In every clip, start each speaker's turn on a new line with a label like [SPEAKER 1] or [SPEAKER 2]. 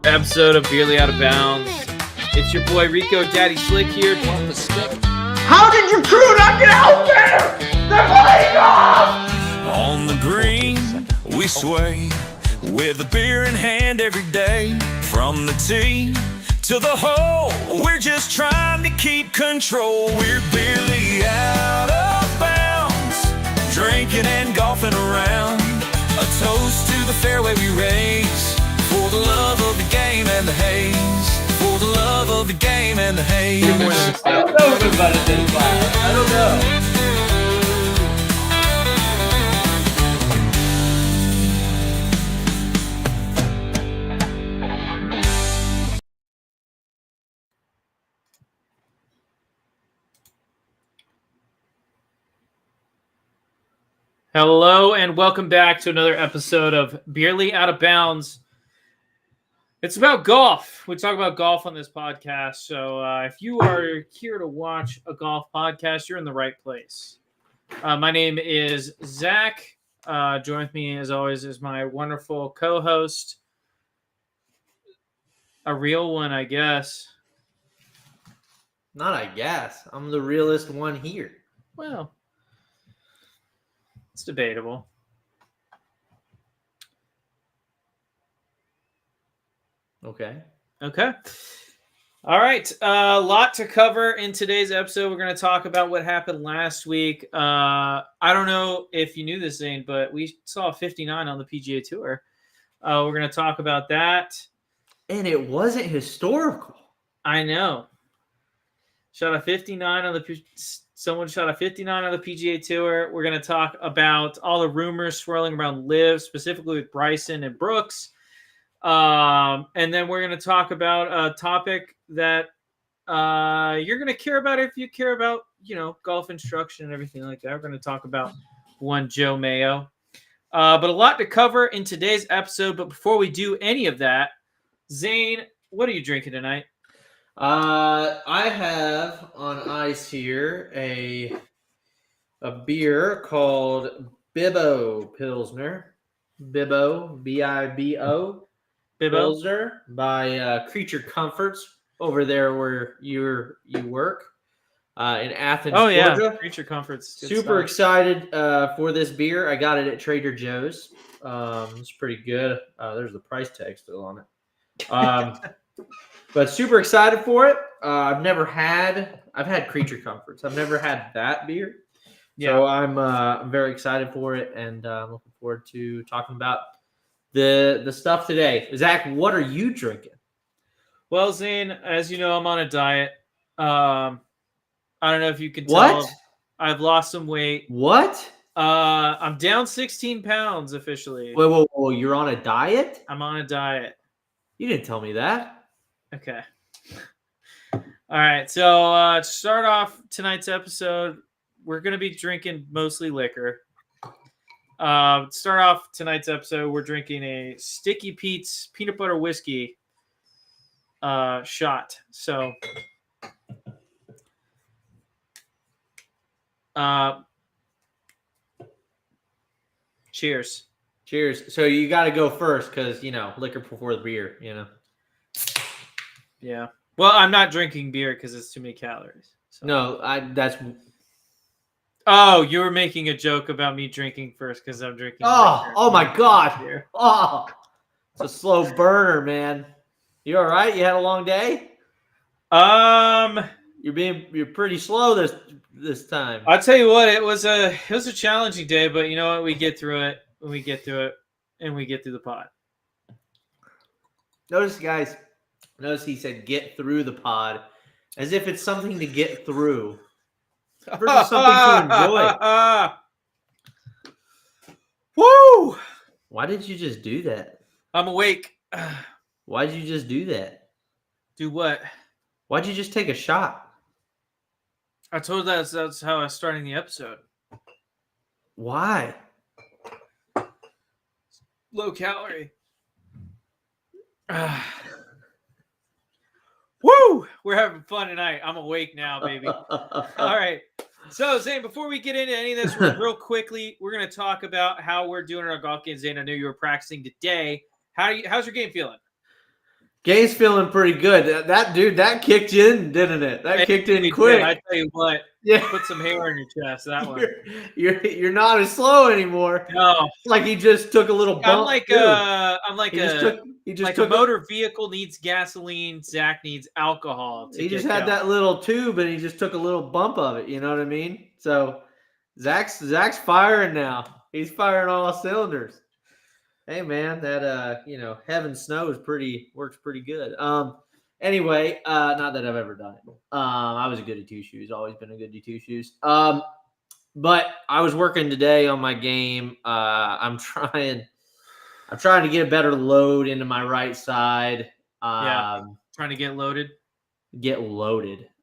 [SPEAKER 1] Episode of Barely Out of Bounds. It's your boy Rico Daddy Slick here.
[SPEAKER 2] How did your crew not get out there? They're playing off!
[SPEAKER 3] On the green, we sway with a beer in hand every day. From the tee to the hole, we're just trying to keep control. We're barely out of bounds, drinking and golfing around. A toast to the fairway we raise, for the love of the game and the haze. For the love of the game and the haze.
[SPEAKER 2] I don't know about it this class. I don't know.
[SPEAKER 1] Hello and welcome back to another episode of Barely Out of Bounds. It's about golf. We talk about golf on this podcast. So if you are here to watch a golf podcast, you're in the right place. My name is Zach. Join with me, as always, is my wonderful co-host. A real one, I guess.
[SPEAKER 2] Not I guess. I'm the realest one here.
[SPEAKER 1] Well, it's debatable.
[SPEAKER 2] Okay.
[SPEAKER 1] All right. A lot to cover in today's episode. We're going to talk about what happened last week. I don't know if you knew this, Zane, but we saw a 59 on the PGA Tour. We're going to talk about that.
[SPEAKER 2] And it wasn't historical.
[SPEAKER 1] I know. Someone shot a 59 on the PGA Tour. We're going to talk about all the rumors swirling around LIV, specifically with Bryson and Brooks. And then we're going to talk about a topic that you're going to care about if you care about, golf instruction and everything like that. We're going to talk about one Joe Mayo. But a lot to cover in today's episode. But before we do any of that, Zane, what are you drinking tonight?
[SPEAKER 2] I have on ice here a beer called Bibbo Pilsner. Bibbo, B-I-B-O. Pilsner by Creature Comforts over there where you work in Athens, Georgia.
[SPEAKER 1] Yeah, Creature Comforts.
[SPEAKER 2] Super excited for this beer. I got it at Trader Joe's. It's pretty good. There's the price tag still on it. But super excited for it. I've had Creature Comforts. I've never had that beer. Yeah. So I'm very excited for it, and looking forward to talking about the stuff today. Zach, what are you drinking?
[SPEAKER 1] Well, Zane, as you know, I'm on a diet. I don't know if you can tell.
[SPEAKER 2] What?
[SPEAKER 1] I've lost some weight.
[SPEAKER 2] What?
[SPEAKER 1] I'm down 16 pounds officially.
[SPEAKER 2] Whoa, you're on a diet?
[SPEAKER 1] I'm on a diet.
[SPEAKER 2] You didn't tell me that.
[SPEAKER 1] Okay. All right. So to start off tonight's episode, we're going to be drinking mostly liquor. Start off tonight's episode, we're drinking a Sticky Pete's peanut butter whiskey shot. So cheers.
[SPEAKER 2] So you got to go first because, liquor before the beer,
[SPEAKER 1] Yeah. Well, I'm not drinking beer because it's too many calories. So.
[SPEAKER 2] No, that's...
[SPEAKER 1] Oh, you were making a joke about me drinking first because I'm drinking.
[SPEAKER 2] Oh my God! Oh, it's a slow burner, man. You all right? You had a long day? You're pretty slow this time.
[SPEAKER 1] I'll tell you what, it was a challenging day, but you know what? We get through it. We get through it, and we get through the pod.
[SPEAKER 2] Notice, guys. Notice he said "get through the pod," as if it's something to get through versus something to enjoy.
[SPEAKER 1] Woo!
[SPEAKER 2] Why did you just do that?
[SPEAKER 1] I'm awake.
[SPEAKER 2] Why did you just do that?
[SPEAKER 1] Do what?
[SPEAKER 2] Why'd you just take a shot?
[SPEAKER 1] I told you that's how I was starting the episode.
[SPEAKER 2] Why?
[SPEAKER 1] Low calorie. Woo! We're having fun tonight. I'm awake now, baby. All right. So, Zane, before we get into any of this, real quickly, we're going to talk about how we're doing our golf game. Zane, I know you were practicing today. How's your game feeling?
[SPEAKER 2] Game's feeling pretty good. That kicked in, didn't it? That kicked in quick.
[SPEAKER 1] I tell you what,
[SPEAKER 2] yeah.
[SPEAKER 1] Put some hair on your chest. That one.
[SPEAKER 2] You're not as slow anymore.
[SPEAKER 1] No,
[SPEAKER 2] it's like he just took a little bump.
[SPEAKER 1] I'm like a motor vehicle needs gasoline. Zach needs alcohol.
[SPEAKER 2] He just had that little tube, and he just took a little bump of it. You know what I mean? So Zach's firing now. He's firing all cylinders. Hey man, that Heaven Snow works pretty good. Anyway, not that I've ever done it. I was a goody two shoes, always been a goody two shoes. But I was working today on my game. I'm trying to get a better load into my right side.
[SPEAKER 1] Trying to get loaded.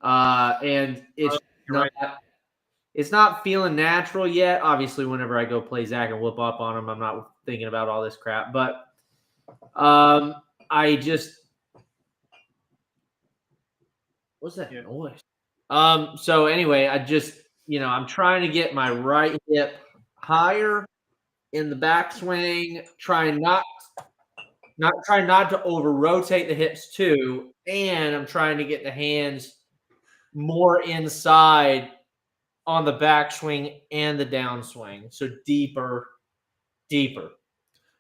[SPEAKER 2] And it's not feeling natural yet. Obviously, whenever I go play Zach and whoop up on him, I'm not thinking about all this crap. But what's that noise? So anyway, I'm trying to get my right hip higher in the backswing, trying not to over rotate the hips too, and I'm trying to get the hands more inside on the backswing and the downswing, so deeper.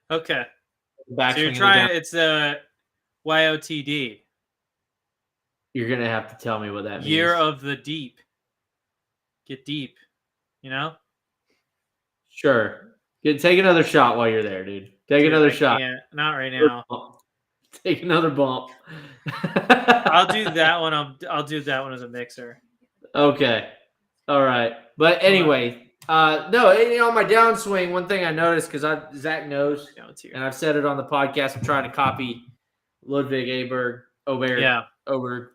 [SPEAKER 1] Okay.
[SPEAKER 2] So
[SPEAKER 1] you're trying. It's the YOTD.
[SPEAKER 2] You're gonna have to tell me what that means.
[SPEAKER 1] Year of the deep. Get deep. You know.
[SPEAKER 2] Sure. Take another shot while you're there, dude. Take another shot.
[SPEAKER 1] Not right now.
[SPEAKER 2] Take another bump.
[SPEAKER 1] I'll do that one. I'll do that one as a mixer.
[SPEAKER 2] Okay. All right. But anyway, no, my downswing, one thing I noticed, because Zach knows, and I've said it on the podcast, I'm trying to copy Ludwig Oberg.
[SPEAKER 1] Yeah.
[SPEAKER 2] Oberg.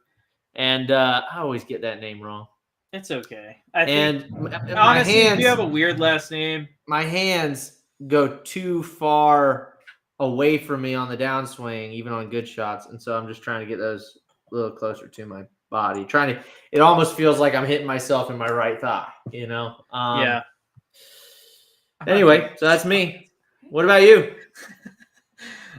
[SPEAKER 2] And I always get that name wrong.
[SPEAKER 1] It's okay.
[SPEAKER 2] Honestly,
[SPEAKER 1] if you have a weird last name,
[SPEAKER 2] my hands go too far away from me on the downswing, even on good shots. And so I'm just trying to get those a little closer to my body. It almost feels like I'm hitting myself in my right thigh,
[SPEAKER 1] yeah.
[SPEAKER 2] Anyway, so that's me. What about you?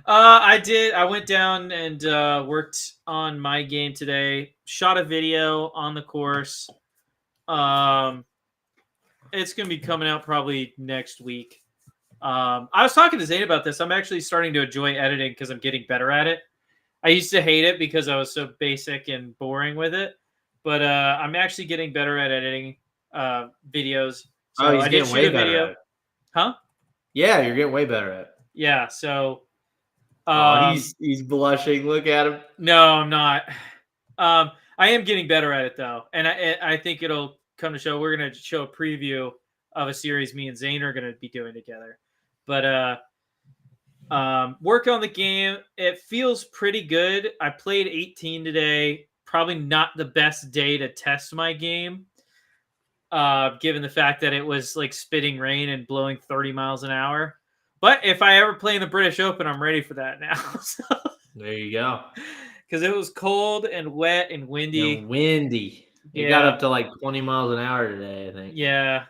[SPEAKER 1] I went down and worked on my game today. Shot a video on the course. It's going to be coming out probably next week. I was talking to Zane about this. I'm actually starting to enjoy editing because I'm getting better at it. I used to hate it because I was so basic and boring with it, but I'm actually getting better at editing videos. So
[SPEAKER 2] he's getting way better at it.
[SPEAKER 1] Huh?
[SPEAKER 2] Yeah, you're getting way better at it.
[SPEAKER 1] Yeah, so
[SPEAKER 2] he's blushing. Look at him.
[SPEAKER 1] No, I'm not. I am getting better at it though, and I think it'll come to show. We're gonna show a preview of a series me and Zane are gonna be doing together. But work on the game. It feels pretty good. I played 18 today. Probably not the best day to test my game, given the fact that it was like spitting rain and blowing 30 miles an hour. But if I ever play in the British Open, I'm ready for that now. So,
[SPEAKER 2] there you go.
[SPEAKER 1] Because it was cold and wet and windy.
[SPEAKER 2] It got up to like 20 miles an hour today, I think.
[SPEAKER 1] Yeah.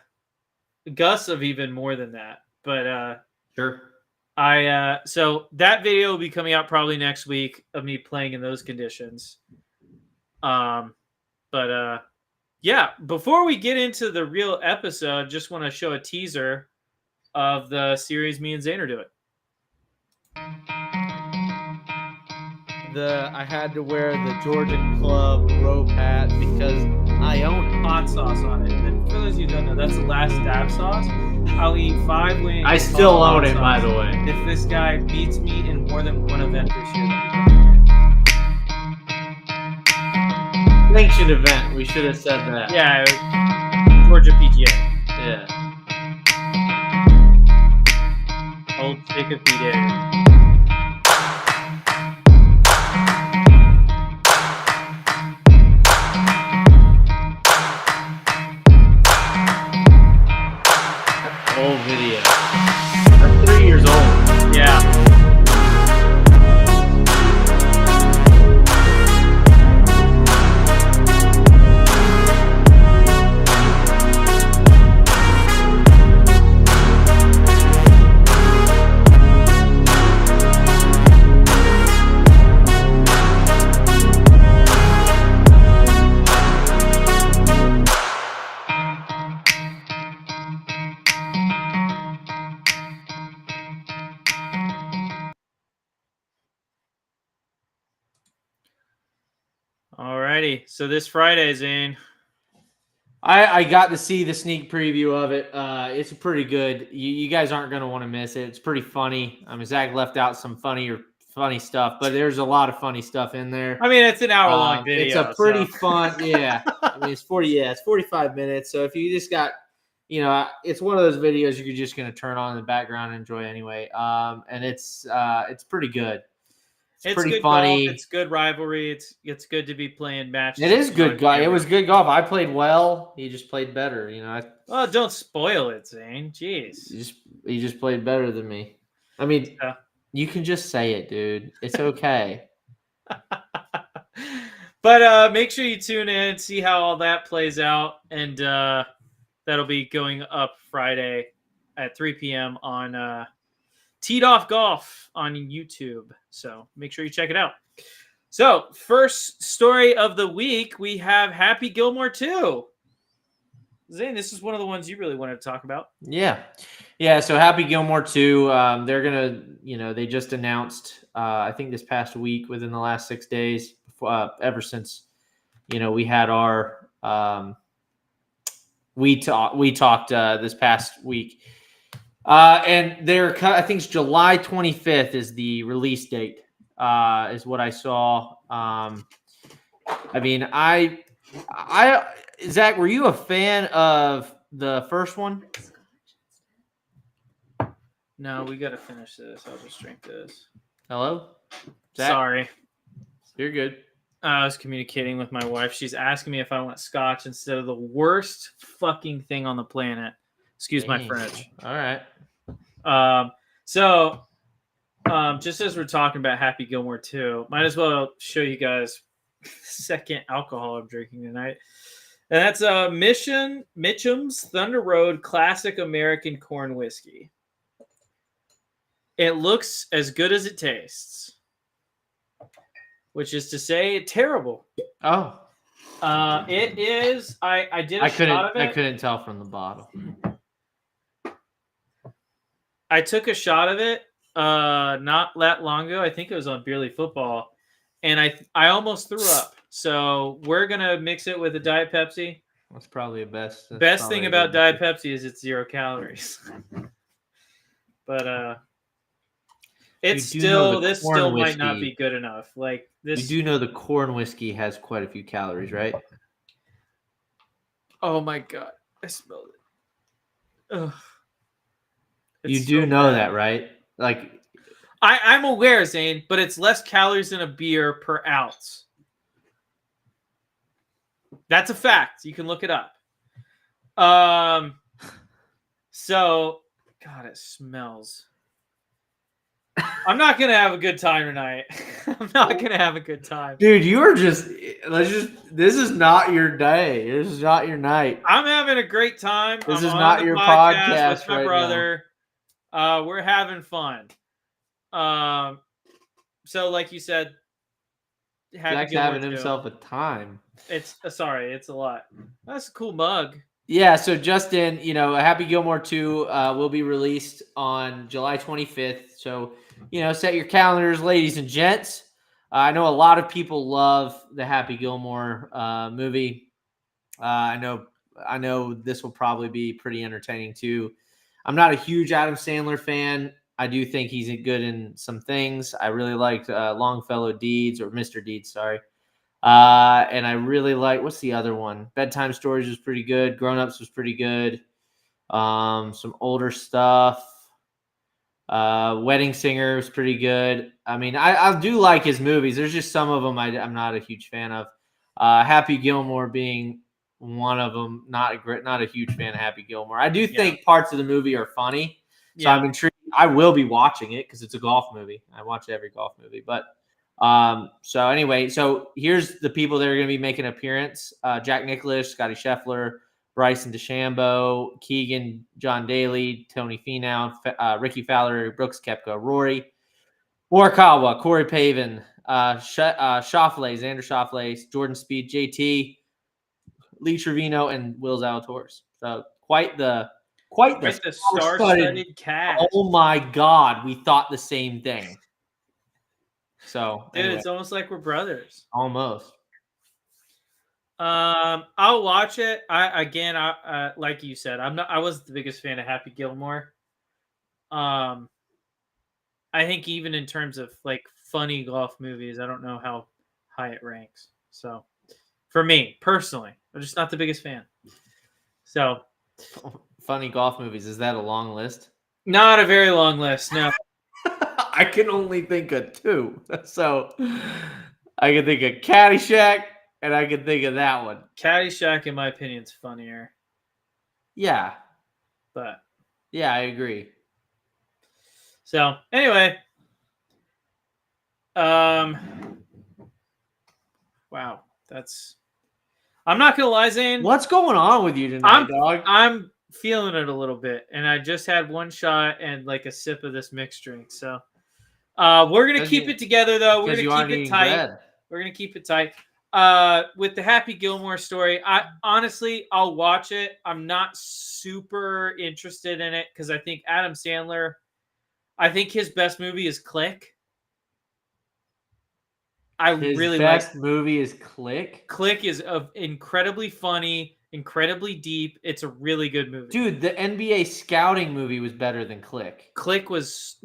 [SPEAKER 1] Gusts of even more than that. But
[SPEAKER 2] sure.
[SPEAKER 1] So that video will be coming out probably next week of me playing in those conditions. Yeah, before we get into the real episode, just want to show a teaser of the series me and Zane are doing.
[SPEAKER 2] I had to wear the Georgian Club rope hat because I own it.
[SPEAKER 1] Hot sauce on it. And for those of you who don't know, that's the last dab sauce. I'll eat 5 wings.
[SPEAKER 2] I still
[SPEAKER 1] all
[SPEAKER 2] own
[SPEAKER 1] hot
[SPEAKER 2] it,
[SPEAKER 1] sauce.
[SPEAKER 2] by the way.
[SPEAKER 1] If this guy beats me in more than one event this year,
[SPEAKER 2] Sanctioned event. We should have said that.
[SPEAKER 1] yeah, Georgia PGA.
[SPEAKER 2] Yeah.
[SPEAKER 1] Old Jacob PGA.
[SPEAKER 2] Old video. That's 3 years old.
[SPEAKER 1] Yeah. Alrighty. So this Friday, Zane.
[SPEAKER 2] I got to see the sneak preview of it. It's pretty good. You guys aren't going to want to miss it. It's pretty funny. Zach left out some funny stuff, but there's a lot of funny stuff in there.
[SPEAKER 1] I mean, it's an hour-long video.
[SPEAKER 2] It's a pretty
[SPEAKER 1] so.
[SPEAKER 2] fun, yeah. It's 45 minutes. So if you just got, it's one of those videos you're just going to turn on in the background and enjoy anyway. And it's pretty good. It's pretty
[SPEAKER 1] good
[SPEAKER 2] funny.
[SPEAKER 1] Golf. It's good rivalry. It's good to be playing matches.
[SPEAKER 2] It is good golf. It was good golf. I played well. He just played better.
[SPEAKER 1] Well, don't spoil it, Zane. Jeez.
[SPEAKER 2] He just played better than me. You can just say it, dude. It's okay.
[SPEAKER 1] But make sure you tune in, see how all that plays out, and that'll be going up Friday at 3 p.m. on Teed Off Golf on YouTube. So make sure you check it out. So first story of the week, we have Happy Gilmore 2. Zane, this is one of the ones you really wanted to talk about.
[SPEAKER 2] Yeah. So Happy Gilmore 2, they're going to, they just announced, I think this past week, within the last 6 days, ever since, we had our, we talked this past week. And I think it's July 25th is the release date, is what I saw. Zach, were you a fan of the first one?
[SPEAKER 1] No, we got to finish this. I'll just drink this.
[SPEAKER 2] Hello? Zach?
[SPEAKER 1] Sorry.
[SPEAKER 2] You're good.
[SPEAKER 1] I was communicating with my wife. She's asking me if I want scotch instead of the worst fucking thing on the planet. Excuse my French.
[SPEAKER 2] All right.
[SPEAKER 1] So just as we're talking about Happy Gilmore 2, might as well show you guys the second alcohol I'm drinking tonight. And that's Mitchum's Thunder Road Classic American Corn Whiskey. It looks as good as it tastes, which is to say terrible.
[SPEAKER 2] Oh.
[SPEAKER 1] It is. I did a shot of it.
[SPEAKER 2] I couldn't tell from the bottle.
[SPEAKER 1] I took a shot of it not that long ago. I think it was on Beerly Football, and I almost threw up. So we're gonna mix it with a Diet Pepsi.
[SPEAKER 2] That's probably the best.
[SPEAKER 1] Best thing about Diet Pepsi is it's 0 calories. But this still might not be good enough. Like this.
[SPEAKER 2] You do know the corn whiskey has quite a few calories, right?
[SPEAKER 1] Oh my god, I smelled it. Ugh.
[SPEAKER 2] You do know that, right? Like,
[SPEAKER 1] I'm aware, Zane, but it's less calories than a beer per ounce. That's a fact. You can look it up. So, God, it smells. I'm not gonna have a good time tonight. I'm not gonna have a good time,
[SPEAKER 2] dude. You are just. This is not your day. This is not your night.
[SPEAKER 1] I'm having a great time.
[SPEAKER 2] This
[SPEAKER 1] is
[SPEAKER 2] not your podcast
[SPEAKER 1] with my
[SPEAKER 2] right
[SPEAKER 1] brother. Now. We're having fun. So like you said,
[SPEAKER 2] Zach's having himself a time.
[SPEAKER 1] It's it's a lot. That's a cool mug.
[SPEAKER 2] Yeah, so Justin, Happy Gilmore 2 will be released on July 25th. So, set your calendars, ladies and gents. I know a lot of people love the Happy Gilmore movie. I know this will probably be pretty entertaining too. I'm not a huge Adam Sandler fan. I do think he's good in some things. I really liked Longfellow Deeds or Mr. Deeds, sorry. And I really like, what's the other one? Bedtime Stories was pretty good. Grown Ups was pretty good. Some older stuff. Wedding Singer was pretty good. I mean, I do like his movies. There's just some of them I'm not a huge fan of. Happy Gilmore being one of them. Not a huge fan of Happy Gilmore. I do think parts of the movie are funny, so I'm intrigued. I will be watching it because it's a golf movie. I watch every golf movie, but so anyway, so here's the people that are going to be making an appearance: Jack Nicklaus, Scotty Scheffler, Bryson DeChambeau, Keegan, John Daly, Tony Finau, Ricky Fowler, Brooks Koepka, Rory, Morikawa, Corey Pavin, Schauffele, Xander Schauffele, Jordan Speed, JT, Lee Trevino, and Will Zalatoris. So quite the
[SPEAKER 1] star-studded cast.
[SPEAKER 2] Oh my God, we thought the same thing. So
[SPEAKER 1] dude,
[SPEAKER 2] anyway,
[SPEAKER 1] it's almost like we're brothers.
[SPEAKER 2] Almost.
[SPEAKER 1] I'll watch it. I like you said, I wasn't the biggest fan of Happy Gilmore. I think even in terms of like funny golf movies, I don't know how high it ranks. So for me personally, I'm just not the biggest fan. So
[SPEAKER 2] funny golf movies, is that a long list?
[SPEAKER 1] Not a very long list, no.
[SPEAKER 2] I can only think of two. So I can think of Caddyshack and I can think of that one.
[SPEAKER 1] Caddyshack, in my opinion, is funnier.
[SPEAKER 2] Yeah.
[SPEAKER 1] But
[SPEAKER 2] yeah, I agree.
[SPEAKER 1] So anyway. Wow. I'm not gonna lie, Zane.
[SPEAKER 2] What's going on with you tonight, dog?
[SPEAKER 1] I'm feeling it a little bit, and I just had one shot and like a sip of this mixed drink. So we're gonna keep it together, though. We're gonna keep it tight. Bread. We're gonna keep it tight. With the Happy Gilmore story, I'll watch it. I'm not super interested in it because I think Adam Sandler. I think his best movie is Click.
[SPEAKER 2] His best movie is Click.
[SPEAKER 1] Click is incredibly funny, incredibly deep. It's a really good movie.
[SPEAKER 2] Dude, the NBA scouting movie was better than Click.
[SPEAKER 1] Click was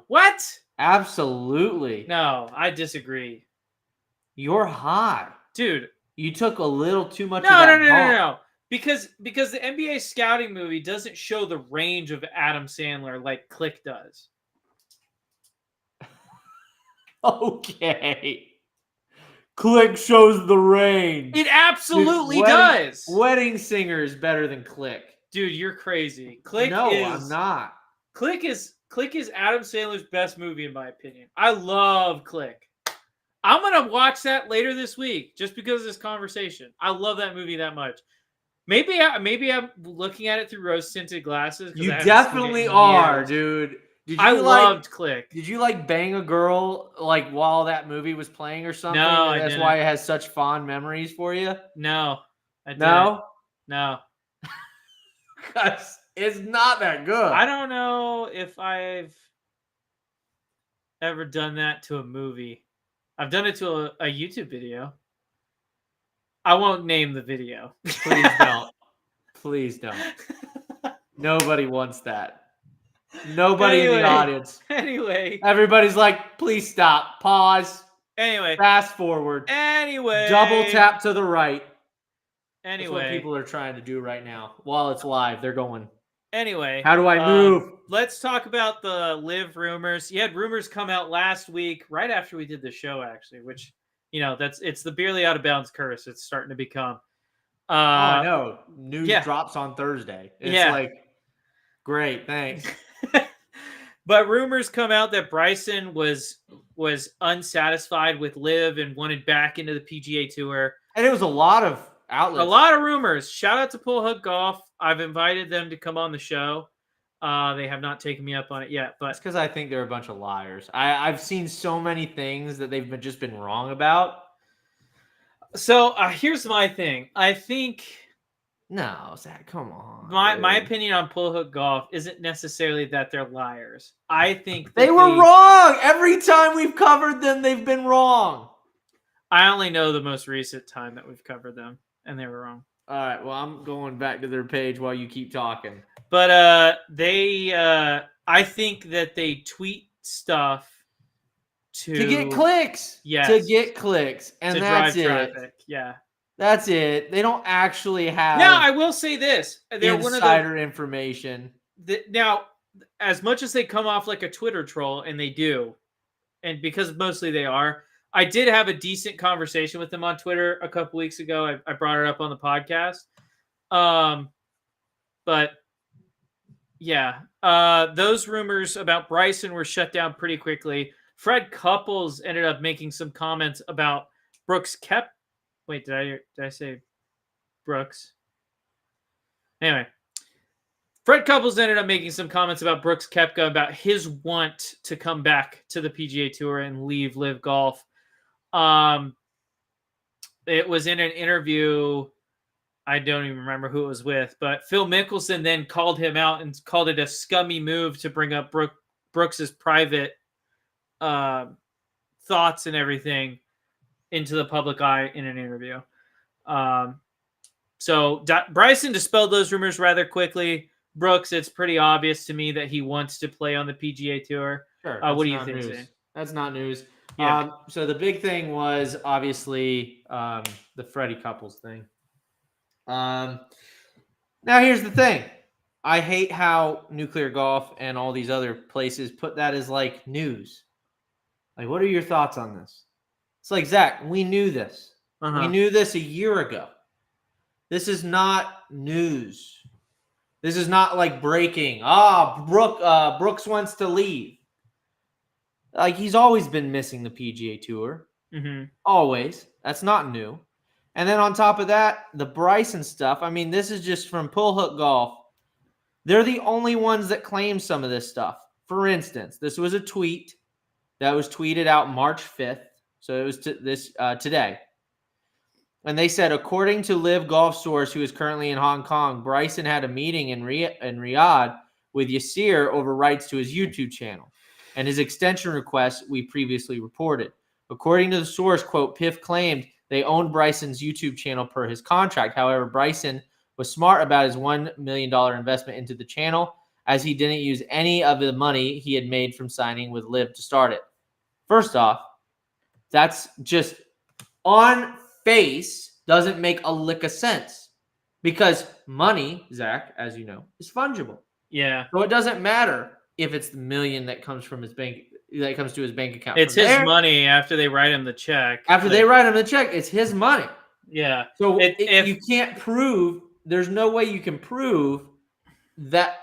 [SPEAKER 1] what?
[SPEAKER 2] Absolutely.
[SPEAKER 1] No, I disagree.
[SPEAKER 2] You're high.
[SPEAKER 1] Dude.
[SPEAKER 2] You took a little too much of that
[SPEAKER 1] No. Because the NBA scouting movie doesn't show the range of Adam Sandler like Click does.
[SPEAKER 2] Okay. Click shows the range.
[SPEAKER 1] It absolutely does.
[SPEAKER 2] Wedding Singer is better than Click.
[SPEAKER 1] Dude, you're crazy. I'm
[SPEAKER 2] not.
[SPEAKER 1] Click is Adam Sandler's best movie in my opinion. I love Click. I'm gonna watch that later this week just because of this conversation. I love that movie that much. Maybe I'm looking at it through rose-tinted glasses.
[SPEAKER 2] You definitely are, dude.
[SPEAKER 1] I loved Click.
[SPEAKER 2] Did you like bang a girl like while that movie was playing or something?
[SPEAKER 1] No,
[SPEAKER 2] and that's why it has such fond memories for you?
[SPEAKER 1] No. I didn't. No.
[SPEAKER 2] Because it's not that good.
[SPEAKER 1] I don't know if I've ever done that to a movie. I've done it to a YouTube video. I won't name the video.
[SPEAKER 2] Please don't. Please don't. Nobody wants that. Nobody in the audience.
[SPEAKER 1] Anyway.
[SPEAKER 2] Everybody's like, please stop. Pause.
[SPEAKER 1] Anyway.
[SPEAKER 2] Fast forward.
[SPEAKER 1] Anyway.
[SPEAKER 2] Double tap to the right.
[SPEAKER 1] Anyway.
[SPEAKER 2] That's what people are trying to do right now. While it's live, they're going.
[SPEAKER 1] Anyway.
[SPEAKER 2] How do I move?
[SPEAKER 1] Let's talk about the live rumors. You had rumors come out last week, right after we did the show, actually, which, it's the Barely Out of Bounds curse. It's starting to become.
[SPEAKER 2] I know. News drops on Thursday. It's like, great, thanks.
[SPEAKER 1] But rumors come out that Bryson was unsatisfied with live and wanted back into the PGA Tour.
[SPEAKER 2] And it was a lot of outlets.
[SPEAKER 1] A lot of rumors. Shout out to Pull Hook Golf. I've invited them to come on the show. They have not taken me up on it yet, but
[SPEAKER 2] it's because I think they're a bunch of liars. I've seen so many things that they've just been wrong about.
[SPEAKER 1] So here's my thing. I think
[SPEAKER 2] No, Zach, come on.
[SPEAKER 1] My
[SPEAKER 2] dude.
[SPEAKER 1] opinion on pull hook golf isn't necessarily that they're liars. I think that
[SPEAKER 2] They were wrong. Every time we've covered them, they've been wrong.
[SPEAKER 1] I only know the most recent time that we've covered them, and they were wrong.
[SPEAKER 2] All right, well, I'm going back to their page while you keep talking.
[SPEAKER 1] But I think that they tweet stuff
[SPEAKER 2] To get clicks.
[SPEAKER 1] Yes.
[SPEAKER 2] To get clicks. And
[SPEAKER 1] to
[SPEAKER 2] that's
[SPEAKER 1] drive
[SPEAKER 2] it.
[SPEAKER 1] traffic. Yeah.
[SPEAKER 2] That's it. They don't actually have
[SPEAKER 1] Now, I will say this. They're
[SPEAKER 2] insider information.
[SPEAKER 1] Now, as much as they come off like a Twitter troll, and they do, and because mostly they are, I did have a decent conversation with them on Twitter a couple weeks ago. I brought it up on the podcast. But yeah, those rumors about Bryson were shut down pretty quickly. Fred Couples ended up making some comments about Brooks Koepka. Wait, did I say Brooks? Anyway, Fred Couples ended up making some comments about Brooks Koepka about his want to come back to the PGA Tour and leave Live Golf. It was in an interview. I don't even remember who it was with, but Phil Mickelson then called him out and called it a scummy move to bring up Brooks's private thoughts and everything into the public eye in an interview. So Bryson dispelled those rumors rather quickly. Brooks, it's pretty obvious to me that he wants to play on the PGA Tour.
[SPEAKER 2] Sure.
[SPEAKER 1] What do you think, Zane?
[SPEAKER 2] That's not news.
[SPEAKER 1] Yeah.
[SPEAKER 2] So the big thing was obviously the Freddie Couples thing. Now here's the thing. I hate how Nuclear Golf and all these other places put that as like news. Like, what are your thoughts on this? It's like, Zach, we knew this. We knew this a year ago. This is not news. This is not like breaking. Brooks wants to leave. Like, he's always been missing the PGA Tour.
[SPEAKER 1] Mm-hmm.
[SPEAKER 2] Always. That's not new. And then on top of that, the Bryson stuff. I mean, this is just from Pull Hook Golf. They're the only ones that claim some of this stuff. For instance, this was a tweet that was tweeted out March 5th. So it was today. And they said, according to Live Golf Source, who is currently in Hong Kong, Bryson had a meeting in Riyadh with Yasir over rights to his YouTube channel and his extension request we previously reported. According to the source, quote, PIF claimed they owned Bryson's YouTube channel per his contract. However, Bryson was smart about his $1 million investment into the channel, as he didn't use any of the money he had made from signing with Live to start it. First off, that's just on face doesn't make a lick of sense, because money, Zach, as you know, is fungible.
[SPEAKER 1] Yeah.
[SPEAKER 2] So it doesn't matter if it's the million that comes from his bank, that comes to his bank account.
[SPEAKER 1] It's his money after they write him the check.
[SPEAKER 2] After they write him the check, it's his money.
[SPEAKER 1] Yeah.
[SPEAKER 2] So if you can't prove, there's no way you can prove that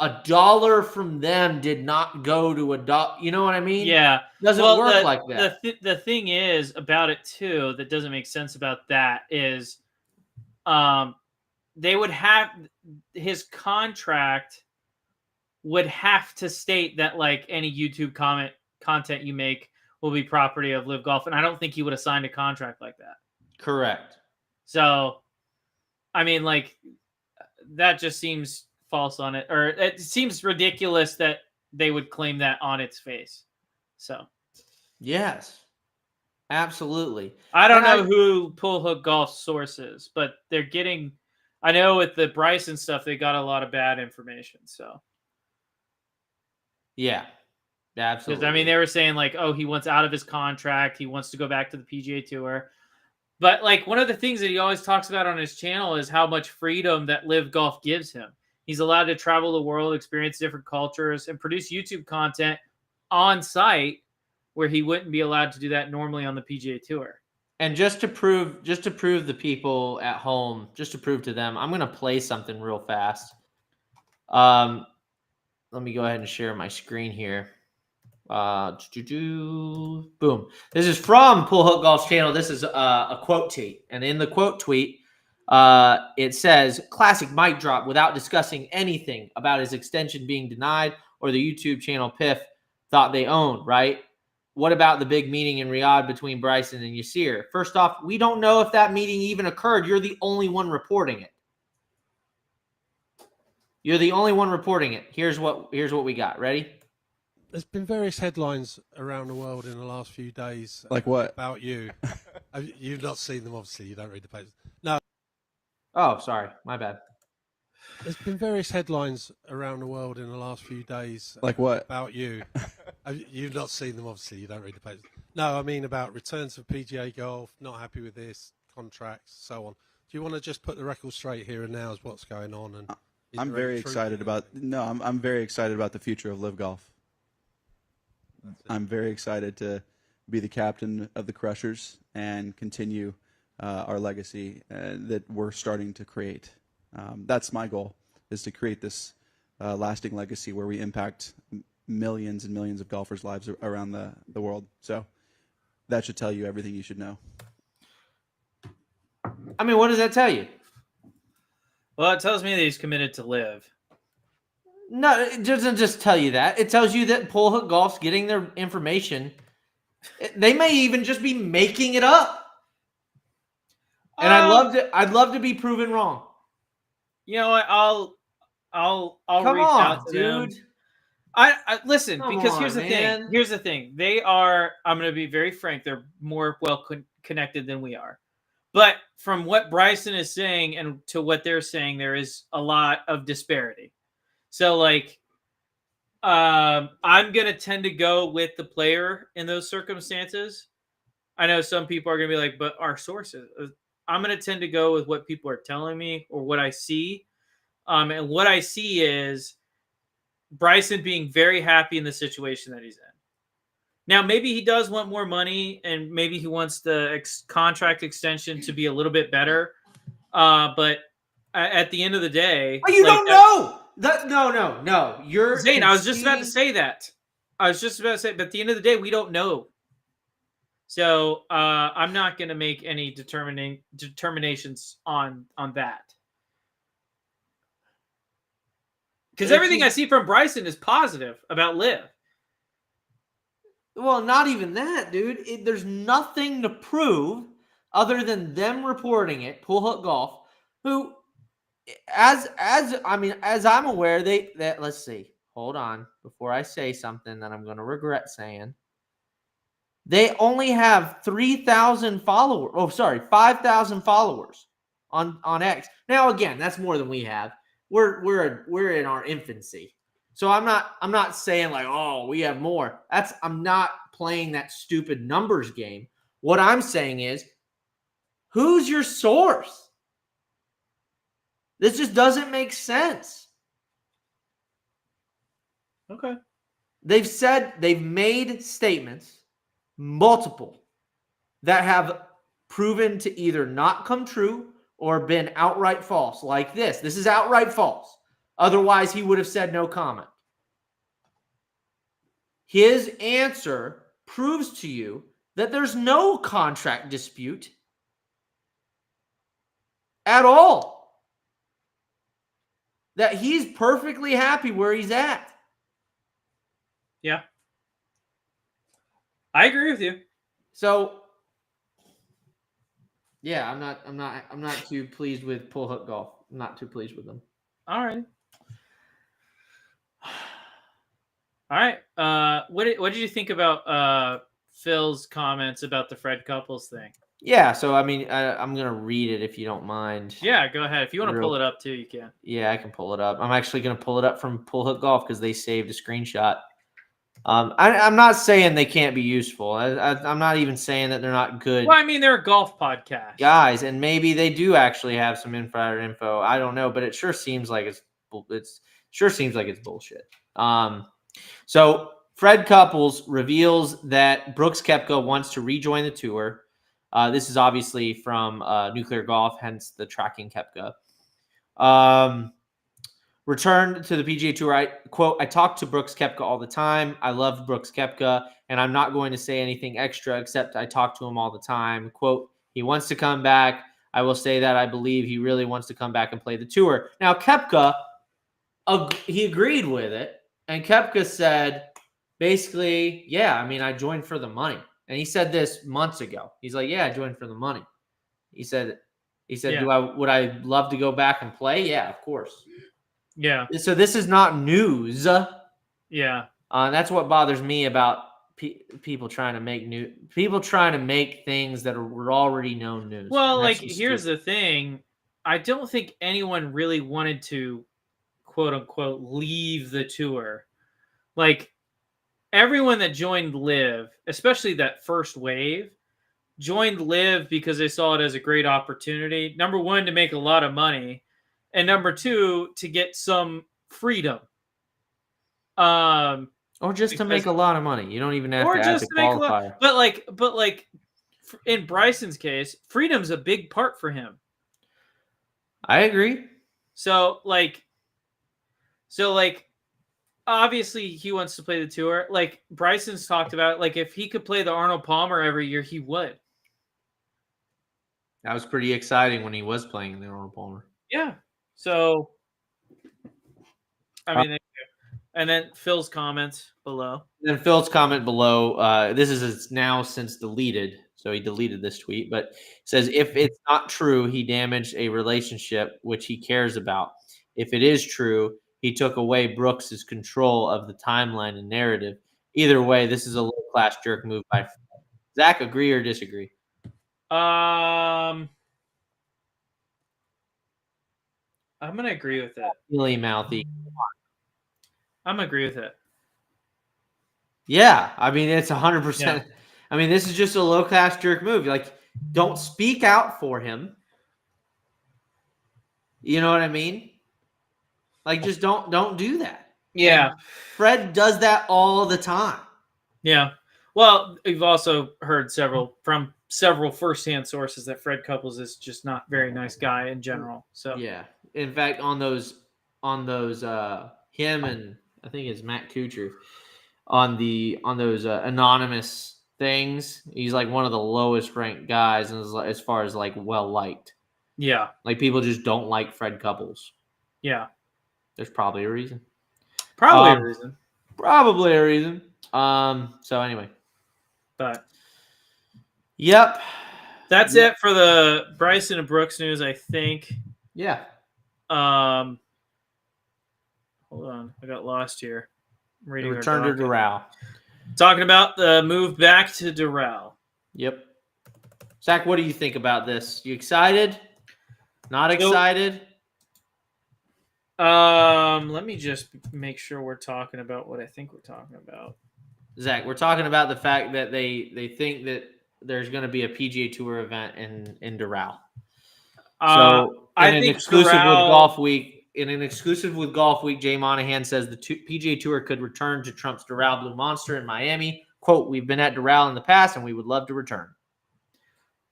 [SPEAKER 2] a dollar from them did not go to a dollar. You know what I mean?
[SPEAKER 1] Yeah.
[SPEAKER 2] Doesn't work like that.
[SPEAKER 1] The thing is about it too that doesn't make sense about that is they would have his contract would have to state that like any YouTube content you make will be property of Live Golf, and I don't think he would have signed a contract like that.
[SPEAKER 2] Correct.
[SPEAKER 1] So, I mean, like that just seems false on it, or it seems ridiculous that they would claim that on its face. So,
[SPEAKER 2] yes, absolutely.
[SPEAKER 1] I don't know who Pull Hook Golf source is, but they're getting. I know with the Bryson stuff, they got a lot of bad information. So,
[SPEAKER 2] yeah, absolutely.
[SPEAKER 1] I mean, they were saying like, oh, he wants out of his contract. He wants to go back to the PGA Tour. But like one of the things that he always talks about on his channel is how much freedom that Live Golf gives him. He's allowed to travel the world, experience different cultures, and produce YouTube content on site where he wouldn't be allowed to do that normally on the PGA Tour.
[SPEAKER 2] And just to prove the people at home, just to prove to them, I'm going to play something real fast. Let me go ahead and share my screen here. Boom. This is from Pull Hook Golf's channel. This is a quote tweet. And in the quote tweet, it says, classic mic drop without discussing anything about his extension being denied or the YouTube channel PIF thought they owned, right? What about the big meeting in Riyadh between Bryson and Yasir? First off, we don't know if that meeting even occurred. You're the only one reporting it. You're the only one reporting it. Here's what we got. Ready?
[SPEAKER 4] There's been various headlines around the world in the last few days.
[SPEAKER 5] Like what?
[SPEAKER 4] About you. You've not seen them, obviously. You don't read the papers. No.
[SPEAKER 2] Oh, sorry. My bad.
[SPEAKER 4] There's been various headlines around the world in the last few days.
[SPEAKER 5] Like what?
[SPEAKER 4] About you. You've not seen them, obviously. You don't read the papers. No, I mean about returns of PGA Golf, not happy with this, contracts, so on. Do you want to just put the record straight here and now as what's going on? And
[SPEAKER 5] I'm very excited about. No, I'm very excited about the future of Live Golf. I'm very excited to be the captain of the Crushers and continue our legacy that we're starting to create. That's my goal, is to create this lasting legacy where we impact millions and millions of golfers' lives around the world. So that should tell you everything you should know.
[SPEAKER 2] I mean, what does that tell you?
[SPEAKER 1] Well, it tells me that he's committed to Live.
[SPEAKER 2] No, it doesn't just tell you that. It tells you that Pull Hook Golf's getting their information. They may even just be making it up. And I'd love to be proven wrong.
[SPEAKER 1] You know what? I'll
[SPEAKER 2] Come
[SPEAKER 1] reach
[SPEAKER 2] on,
[SPEAKER 1] out to
[SPEAKER 2] dude.
[SPEAKER 1] them. I listen,
[SPEAKER 2] Come
[SPEAKER 1] because
[SPEAKER 2] on,
[SPEAKER 1] here's the
[SPEAKER 2] man.
[SPEAKER 1] thing. Here's the thing. They are, I'm going to be very frank, they're more well connected than we are. But from what Bryson is saying and to what they're saying, there is a lot of disparity. So, like, I'm going to tend to go with the player in those circumstances. I know some people are going to be like, but our sources. I'm going to tend to go with what people are telling me or what I see. And what I see is Bryson being very happy in the situation that he's in. Now, maybe he does want more money, and maybe he wants the contract extension to be a little bit better. But at the end of the day,
[SPEAKER 2] Oh, you don't know. No. You're
[SPEAKER 1] Zane, I was just about to say that. But at the end of the day, we don't know. So I'm not going to make any determinations on that. Because everything I see from Bryson is positive about Liv.
[SPEAKER 2] Well, not even that, dude. There's nothing to prove other than them reporting it. Pull Hook Golf, who, as I'm aware, let's see. Hold on, before I say something that I'm going to regret saying. They only have 3,000 followers. Oh, sorry, 5,000 followers on X. Now, again, that's more than we have. We're in our infancy. So I'm not saying like, oh, we have more. I'm not playing that stupid numbers game. What I'm saying is, who's your source? This just doesn't make sense.
[SPEAKER 1] Okay.
[SPEAKER 2] They've made statements, multiple, that have proven to either not come true or been outright false. Like this. This is outright false. Otherwise, he would have said no comment. His answer proves to you that there's no contract dispute at all. That he's perfectly happy where he's at.
[SPEAKER 1] Yeah. I agree with you.
[SPEAKER 2] So, yeah, I'm not too pleased with Pull Hook Golf. I'm not too pleased with them.
[SPEAKER 1] All right. All right. What did you think about Phil's comments about the Fred Couples thing?
[SPEAKER 2] Yeah, so I mean, I'm gonna read it if you don't mind.
[SPEAKER 1] Yeah, go ahead. If you want to pull it up too, you can.
[SPEAKER 2] Yeah, I can pull it up. I'm actually gonna pull it up from Pull Hook Golf because they saved a screenshot. I'm not saying they can't be useful. I'm not even saying that they're not good.
[SPEAKER 1] Well, I mean, they're a golf podcast,
[SPEAKER 2] guys, and maybe they do actually have some insider info. I don't know, but it sure seems like it's bullshit. So Fred Couples reveals that Brooks Koepka wants to rejoin the tour. This is obviously from Nuclear Golf, hence the tracking Koepka. Returned to the PGA Tour. I talk to Brooks Koepka all the time. I love Brooks Koepka, and I'm not going to say anything extra except I talk to him all the time. Quote, he wants to come back. I will say that I believe he really wants to come back and play the tour. Now, Koepka, he agreed with it, and Koepka said, basically, yeah, I mean, I joined for the money. And he said this months ago. He's like, yeah, I joined for the money. He said,
[SPEAKER 1] yeah.
[SPEAKER 2] would I love to go back and play? Yeah, of course.
[SPEAKER 1] Yeah.
[SPEAKER 2] So this is not news.
[SPEAKER 1] Yeah.
[SPEAKER 2] That's what bothers me about people trying to make things that were already known news.
[SPEAKER 1] Well,
[SPEAKER 2] And that's
[SPEAKER 1] like,
[SPEAKER 2] just
[SPEAKER 1] here's
[SPEAKER 2] stupid.
[SPEAKER 1] the thing. I don't think anyone really wanted to, quote unquote, leave the tour. Like, everyone that joined Live, especially that first wave, joined Live because they saw it as a great opportunity. Number one, to make a lot of money, and number two, to get some freedom.
[SPEAKER 2] Or just to make
[SPEAKER 1] Because,
[SPEAKER 2] a lot of money. You don't even have
[SPEAKER 1] or
[SPEAKER 2] to add
[SPEAKER 1] just
[SPEAKER 2] the
[SPEAKER 1] to make a lot.
[SPEAKER 2] qualifier.
[SPEAKER 1] But like, in Bryson's case, freedom's a big part for him.
[SPEAKER 2] I agree.
[SPEAKER 1] So like, obviously he wants to play the tour. Like Bryson's talked about it. Like if he could play the Arnold Palmer every year, he would.
[SPEAKER 2] That was pretty exciting when he was playing in the Arnold Palmer.
[SPEAKER 1] Yeah. So, I mean, and then Phil's comments below.
[SPEAKER 2] Then Phil's comment below, this is now since deleted, so he deleted this tweet, but says, if it's not true, he damaged a relationship which he cares about. If it is true, he took away Brooks's control of the timeline and narrative. Either way, this is a low-class jerk move by Fred. Zach, agree or disagree?
[SPEAKER 1] I'm gonna agree with it.
[SPEAKER 2] Really mouthy.
[SPEAKER 1] I'm gonna agree with it.
[SPEAKER 2] Yeah, I mean, it's 100%. I mean, this is just a low-class jerk move. Like, don't speak out for him. You know what I mean? Like, just don't do that.
[SPEAKER 1] Yeah.
[SPEAKER 2] And Fred does that all the time.
[SPEAKER 1] Yeah. Well, we've also heard from several firsthand sources that Fred Couples is just not a very nice guy in general. So
[SPEAKER 2] Yeah. In fact, on those him and I think it's Matt Kuchar on those anonymous things, he's like one of the lowest ranked guys as far as like well liked.
[SPEAKER 1] yeah.
[SPEAKER 2] Like people just don't like Fred Couples.
[SPEAKER 1] Yeah.
[SPEAKER 2] There's probably a reason.
[SPEAKER 1] Probably a reason.
[SPEAKER 2] Probably a reason. So anyway.
[SPEAKER 1] But
[SPEAKER 2] Yep.
[SPEAKER 1] that's it for the Bryson and Brooks news, I think.
[SPEAKER 2] Yeah.
[SPEAKER 1] Hold on. I got lost here. I'm reading
[SPEAKER 2] Return to Doral.
[SPEAKER 1] Talking about the move back to Doral.
[SPEAKER 2] Yep. Zach, what do you think about this? You excited? Not excited?
[SPEAKER 1] Let me just make sure we're talking about what I think we're talking about.
[SPEAKER 2] Zach, we're talking about the fact that they think that there's going to be a PGA Tour event in Doral. So,
[SPEAKER 1] I think
[SPEAKER 2] exclusive
[SPEAKER 1] Doral,
[SPEAKER 2] with Golf Week, in an exclusive with Golf Week, Jay Monahan says the PGA Tour could return to Trump's Doral Blue Monster in Miami. Quote, "We've been at Doral in the past, and we would love to return."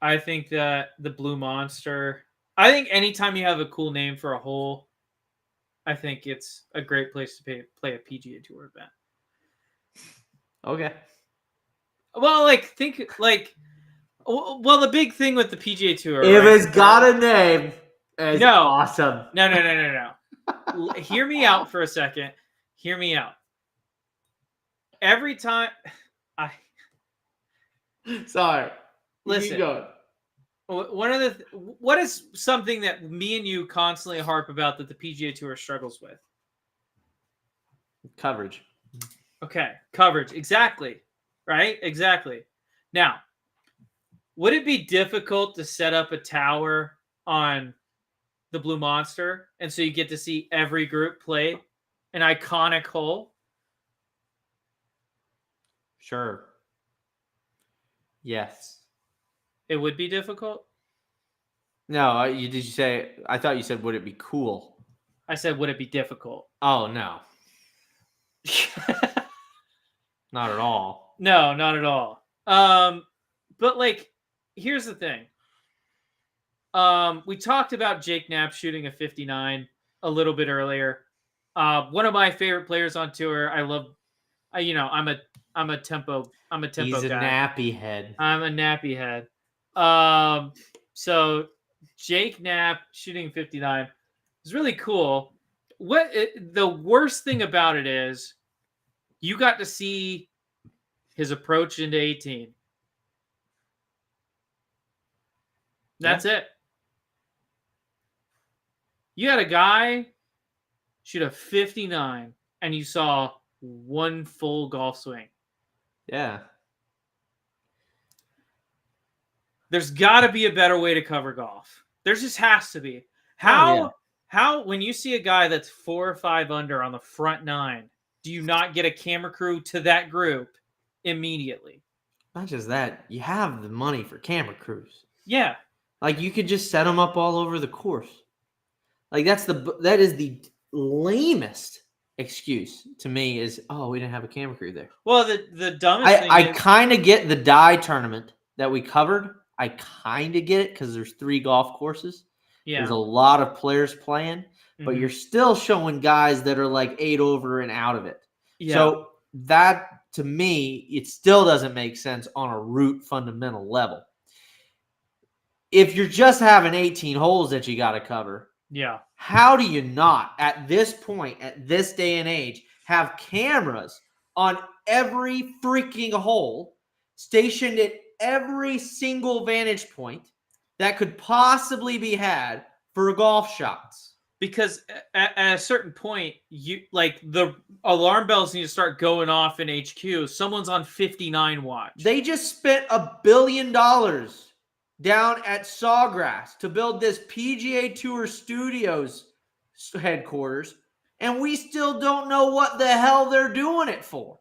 [SPEAKER 1] I think that the Blue Monster. I think anytime you have a cool name for a hole, I think it's a great place to play a PGA Tour event.
[SPEAKER 2] Okay.
[SPEAKER 1] Well, well, the big thing with the PGA Tour,
[SPEAKER 2] If
[SPEAKER 1] right?
[SPEAKER 2] it's got a name, it's awesome.
[SPEAKER 1] No. Hear me out for a second. Hear me out. Every time
[SPEAKER 2] Sorry.
[SPEAKER 1] Listen.
[SPEAKER 2] Keep going.
[SPEAKER 1] What is something that me and you constantly harp about that the PGA Tour struggles with?
[SPEAKER 2] Coverage.
[SPEAKER 1] Okay, coverage. Exactly. Right? Exactly. Now, would it be difficult to set up a tower on the Blue Monster and so you get to see every group play an iconic hole?
[SPEAKER 2] Sure. Yes.
[SPEAKER 1] It would be difficult?
[SPEAKER 2] No, did you say? I thought you said, "Would it be cool?"
[SPEAKER 1] I said, would it be difficult?
[SPEAKER 2] Oh no, not at all.
[SPEAKER 1] No, not at all. But like, here's the thing. We talked about Jake Knapp shooting a 59 a little bit earlier. One of my favorite players on tour. I love. I'm a tempo.
[SPEAKER 2] He's a
[SPEAKER 1] guy.
[SPEAKER 2] nappy head.
[SPEAKER 1] I'm a nappy head. So Jake Knapp shooting 59 is really cool. The worst thing about it is you got to see his approach into 18. That's it. You had a guy shoot a 59 and you saw one full golf swing.
[SPEAKER 2] Yeah.
[SPEAKER 1] There's got to be a better way to cover golf. There just has to be. How when you see a guy that's 4 or 5 under on the front 9, do you not get a camera crew to that group immediately?
[SPEAKER 2] Not just that, you have the money for camera crews.
[SPEAKER 1] Yeah.
[SPEAKER 2] Like, you could just set them up all over the course. Like, that is the lamest excuse to me is, oh, we didn't have a camera crew there.
[SPEAKER 1] Well, the dumbest thing
[SPEAKER 2] I
[SPEAKER 1] is,
[SPEAKER 2] kind of get the die tournament that we covered. I kind of get it because there's 3 golf courses.
[SPEAKER 1] yeah.
[SPEAKER 2] There's a lot of players playing, but
[SPEAKER 1] Mhm.
[SPEAKER 2] you're still showing guys that are like 8 over and out of it.
[SPEAKER 1] Yeah.
[SPEAKER 2] So that, to me, it still doesn't make sense on a root fundamental level. If you're just having 18 holes that you got to cover,
[SPEAKER 1] yeah.
[SPEAKER 2] how do you not, at this point, at this day and age, have cameras on every freaking hole stationed at every single vantage point that could possibly be had for golf shots?
[SPEAKER 1] Because at a certain point, you like the alarm bells need to start going off in HQ. Someone's on 59 watch.
[SPEAKER 2] They just spent $1 billion down at Sawgrass to build this PGA Tour Studios headquarters, and we still don't know what the hell they're doing it for.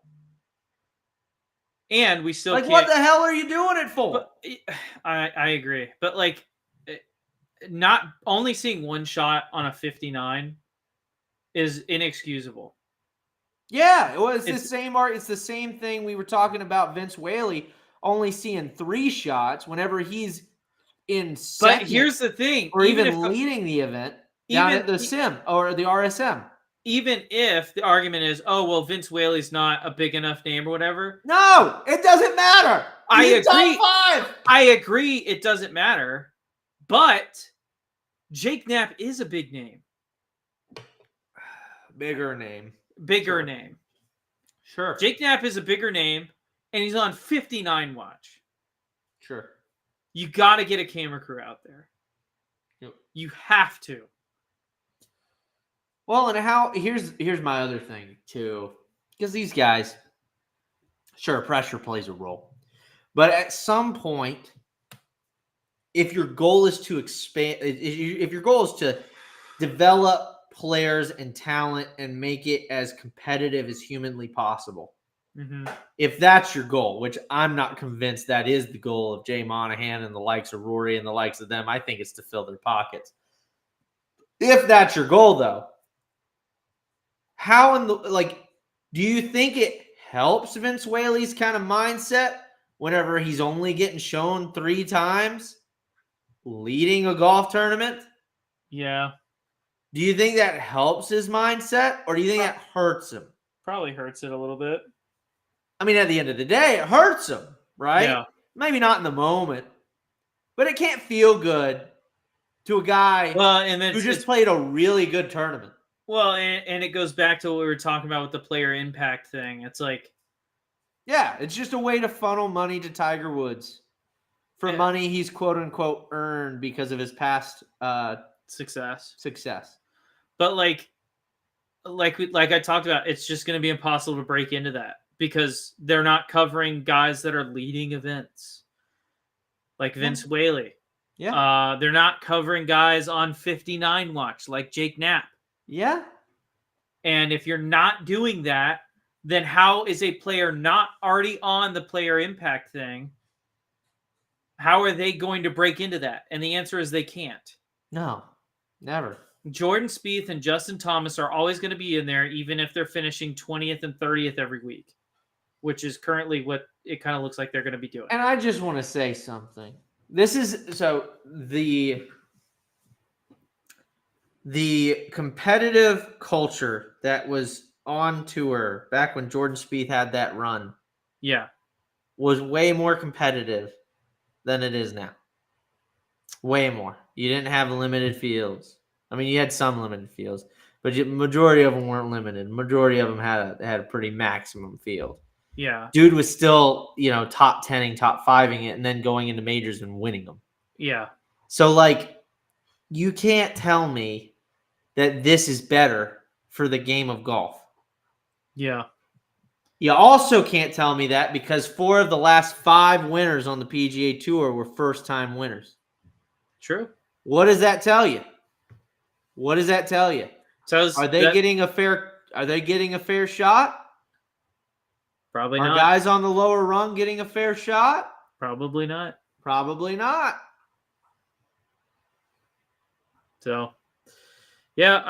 [SPEAKER 1] And we still
[SPEAKER 2] Like,
[SPEAKER 1] can't.
[SPEAKER 2] what the hell are you doing it for?
[SPEAKER 1] But I agree, but like, not only seeing one shot on a 59 is inexcusable.
[SPEAKER 2] Yeah, it's the same art. It's the same thing we were talking about Vince Whaley only seeing 3 shots whenever he's in second,
[SPEAKER 1] But here's the thing,
[SPEAKER 2] or even leading the event down at the sim or the RSM.
[SPEAKER 1] Even if the argument is, oh well, Vince Whaley's not a big enough name or whatever.
[SPEAKER 2] No, it doesn't matter.
[SPEAKER 1] I
[SPEAKER 2] He's
[SPEAKER 1] agree.
[SPEAKER 2] top 5.
[SPEAKER 1] I agree. It doesn't matter, but Jake Knapp is a big name,
[SPEAKER 2] Bigger name.
[SPEAKER 1] bigger
[SPEAKER 2] Sure.
[SPEAKER 1] name.
[SPEAKER 2] Sure.
[SPEAKER 1] Jake Knapp is a bigger name, and he's on 59 watch.
[SPEAKER 2] Sure.
[SPEAKER 1] You got to get a camera crew out there.
[SPEAKER 2] Yep.
[SPEAKER 1] You have to.
[SPEAKER 2] Well, and here's my other thing too, because these guys, sure, pressure plays a role, but at some point, if your goal is to expand, if your goal is to develop players and talent and make it as competitive as humanly possible,
[SPEAKER 1] Mm-hmm.
[SPEAKER 2] if that's your goal, which I'm not convinced that is the goal of Jay Monahan and the likes of Rory and the likes of them, I think it's to fill their pockets. If that's your goal, though, how do you think it helps Vince Whaley's kind of mindset whenever he's only getting shown 3 times leading a golf tournament?
[SPEAKER 1] Yeah.
[SPEAKER 2] Do you think that helps his mindset, or do you think that hurts him?
[SPEAKER 1] Probably hurts it a little bit.
[SPEAKER 2] I mean, at the end of the day, it hurts him, right?
[SPEAKER 1] Yeah.
[SPEAKER 2] Maybe not in the moment, but it can't feel good to a guy
[SPEAKER 1] Well, and then
[SPEAKER 2] who just played a really good tournament.
[SPEAKER 1] well, and it goes back to what we were talking about with the player impact thing. It's like,
[SPEAKER 2] Yeah, it's just a way to funnel money to Tiger Woods for
[SPEAKER 1] Yeah.
[SPEAKER 2] money he's quote unquote earned because of his past
[SPEAKER 1] success.
[SPEAKER 2] But
[SPEAKER 1] like I talked about, it's just going to be impossible to break into that because they're not covering guys that are leading events, like Vince Whaley.
[SPEAKER 2] yeah,
[SPEAKER 1] They're not covering guys on 59 watch like Jake Knapp.
[SPEAKER 2] yeah,
[SPEAKER 1] And if you're not doing that, then how is a player not already on the player impact thing? How are they going to break into that? And the answer is they can't.
[SPEAKER 2] no, never.
[SPEAKER 1] Jordan Spieth and Justin Thomas are always going to be in there, even if they're finishing 20th and 30th every week, which is currently what it kind of looks like they're going to be doing.
[SPEAKER 2] And I just want to say something. This is so the competitive culture that was on tour back when Jordan Spieth had that run
[SPEAKER 1] Yeah.
[SPEAKER 2] was way more competitive than it is now. Way more. You didn't have limited fields. I mean, you had some limited fields, but the majority of them weren't limited. Majority of them had a pretty maximum field.
[SPEAKER 1] Yeah.
[SPEAKER 2] Dude was still, top 10ing, top 5ing it, and then going into majors and winning them.
[SPEAKER 1] Yeah.
[SPEAKER 2] So, you can't tell me that this is better for the game of golf.
[SPEAKER 1] Yeah.
[SPEAKER 2] You also can't tell me that because 4 of the last 5 winners on the PGA Tour were first-time winners.
[SPEAKER 1] True.
[SPEAKER 2] What does that tell you? What does that tell you? Are they getting a fair shot?
[SPEAKER 1] Probably
[SPEAKER 2] Are
[SPEAKER 1] not.
[SPEAKER 2] guys on the lower rung getting a fair shot?
[SPEAKER 1] Probably not.
[SPEAKER 2] Probably not.
[SPEAKER 1] So, yeah,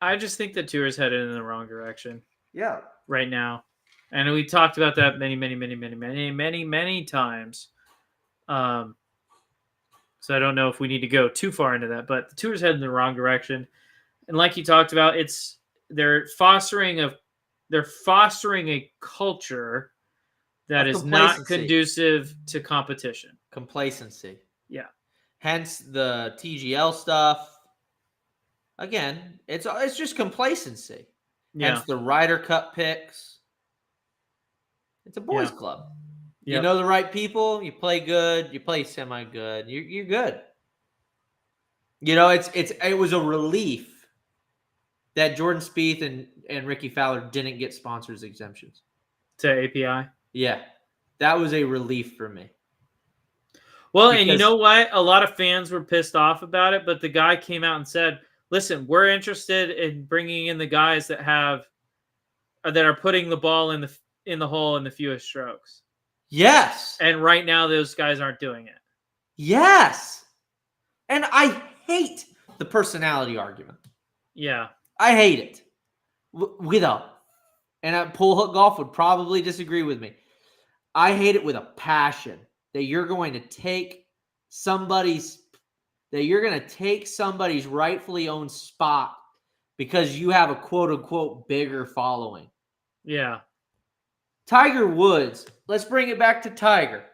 [SPEAKER 1] I just think the tour is headed in the wrong direction
[SPEAKER 2] Yeah.
[SPEAKER 1] right now, and we talked about that many times. So I don't know if we need to go too far into that, but the tour is headed in the wrong direction, and like you talked about, they're fostering a culture that
[SPEAKER 2] Of
[SPEAKER 1] is not
[SPEAKER 2] complacency.
[SPEAKER 1] conducive to competition.
[SPEAKER 2] Complacency.
[SPEAKER 1] Yeah.
[SPEAKER 2] Hence the TGL stuff. Again, it's just complacency.
[SPEAKER 1] Yeah.
[SPEAKER 2] Hence the Ryder Cup picks. It's a boys' club. You
[SPEAKER 1] Yep.
[SPEAKER 2] know the right people. You play good. You play semi-good. You're good. You know, it was a relief that Jordan Spieth and Ricky Fowler didn't get sponsors exemptions
[SPEAKER 1] To API.
[SPEAKER 2] Yeah, that was a relief for me.
[SPEAKER 1] Well, and you know what? A lot of fans were pissed off about it, but the guy came out and said, "Listen, we're interested in bringing in the guys that are putting the ball in the hole in the fewest strokes."
[SPEAKER 2] Yes.
[SPEAKER 1] And right now, those guys aren't doing it.
[SPEAKER 2] Yes. And I hate the personality argument.
[SPEAKER 1] Yeah.
[SPEAKER 2] I hate it. And Pull Hook Golf would probably disagree with me. I hate it with a passion that you're going to take somebody's rightfully owned spot because you have a quote unquote bigger following.
[SPEAKER 1] Yeah.
[SPEAKER 2] Tiger Woods, let's bring it back to Tiger.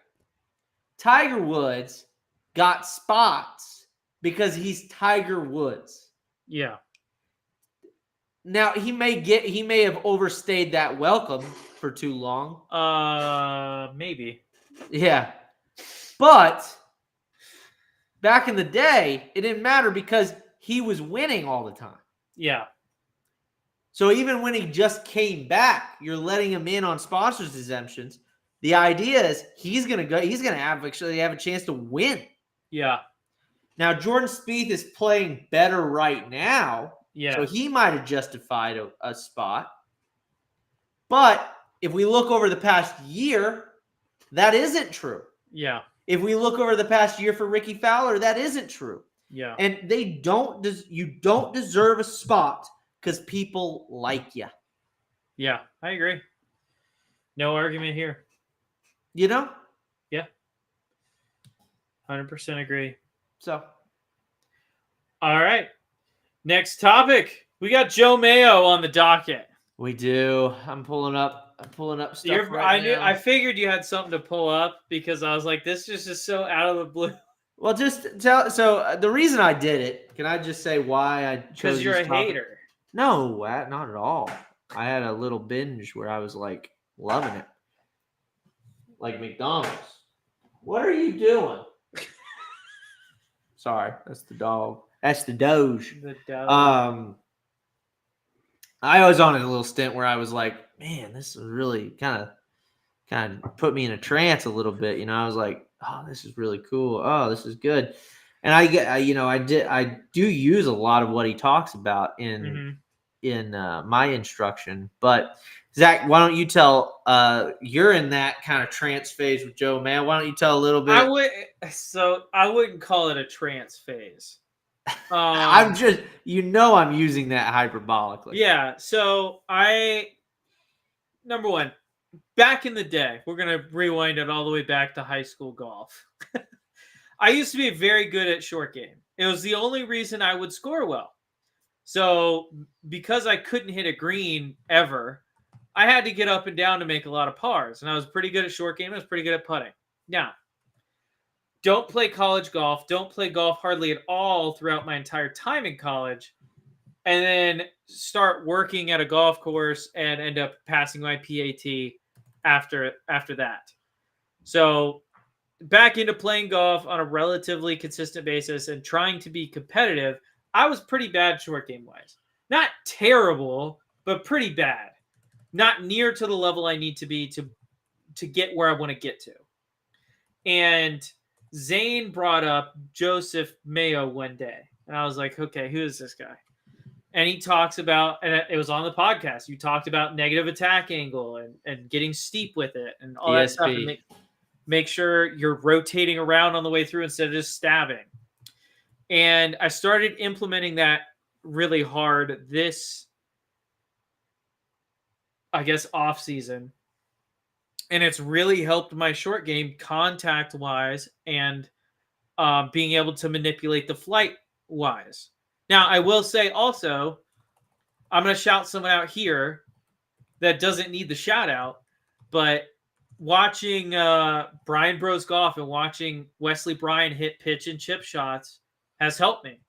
[SPEAKER 2] Tiger Woods got spots because he's Tiger Woods.
[SPEAKER 1] Yeah.
[SPEAKER 2] Now he may have overstayed that welcome for too long.
[SPEAKER 1] Maybe.
[SPEAKER 2] Yeah. But back in the day, it didn't matter because he was winning all the time.
[SPEAKER 1] Yeah.
[SPEAKER 2] So even when he just came back, you're letting him in on sponsors exemptions. The idea is he's going to actually have a chance to win.
[SPEAKER 1] Yeah.
[SPEAKER 2] Now Jordan Spieth is playing better right now.
[SPEAKER 1] Yeah.
[SPEAKER 2] So he might have justified a spot. But if we look over the past year, that isn't true.
[SPEAKER 1] Yeah.
[SPEAKER 2] If we look over the past year for Ricky Fowler, that isn't true.
[SPEAKER 1] Yeah.
[SPEAKER 2] And you don't deserve a spot because people like you.
[SPEAKER 1] Yeah, I agree. No argument here.
[SPEAKER 2] You know?
[SPEAKER 1] Yeah. 100% agree.
[SPEAKER 2] So.
[SPEAKER 1] All right. Next topic. We got Joe Mayo on the docket.
[SPEAKER 2] We do. I'm pulling up stuff now.
[SPEAKER 1] I figured you had something to pull up because I was like, this is just so out of the blue.
[SPEAKER 2] Well, just tell. So the reason I did it, can I just say why I chose?
[SPEAKER 1] Because you're a hater.
[SPEAKER 2] No, not at all. I had a little binge where I was like loving it, like McDonald's. What are you doing? Sorry, that's the dog. That's the Doge.
[SPEAKER 1] The dog.
[SPEAKER 2] I was on a little stint where I was like, man, this is really kind of put me in a trance a little bit. You know, I was like, oh, this is really cool. Oh, this is good. And I do use a lot of what he talks about in my instruction. But Zach, why don't you tell? You're in that kind of trance phase with Joe, man. Why don't you tell a little bit?
[SPEAKER 1] I wouldn't call it a trance phase.
[SPEAKER 2] I'm just, I'm using that hyperbolically.
[SPEAKER 1] Yeah. So number one, back in the day, we're going to rewind it all the way back to high school golf. I used to be very good at short game. It was the only reason I would score well. So because I couldn't hit a green ever, I had to get up and down to make a lot of pars. And I was pretty good at short game. I was pretty good at putting. Now, don't play college golf. Don't play golf hardly at all throughout my entire time in college. And then start working at a golf course and end up passing my PAT after that. So back into playing golf on a relatively consistent basis and trying to be competitive, I was pretty bad short game wise. not terrible, but pretty bad. Not near to the level I need to be to get where I want to get to. And Zane brought up Joseph Mayo one day, and I was like, okay, who is this guy? And he talks about, and it was on the podcast, you talked about negative attack angle and getting steep with it and all that stuff, and make sure you're rotating around on the way through instead of just stabbing. And I started implementing that really hard this, I guess, off season. And it's really helped my short game contact wise and being able to manipulate the flight wise. Now, I will say also, I'm going to shout someone out here that doesn't need the shout out, but watching Brian Bros Golf and watching Wesley Bryan hit pitch and chip shots has helped me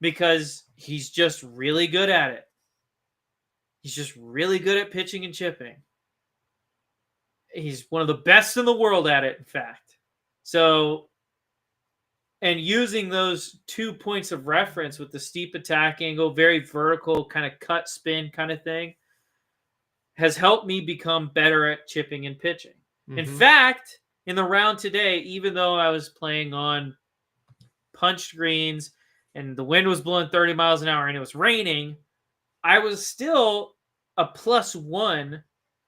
[SPEAKER 1] because he's just really good at it. He's just really good at pitching and chipping. He's one of the best in the world at it, in fact. So, and using those 2 points of reference with the steep attack angle, very vertical kind of cut spin kind of thing, has helped me become better at chipping and pitching. Mm-hmm. In fact, in the round today, even though I was playing on punched greens and the wind was blowing 30 miles an hour and it was raining, I was still a +1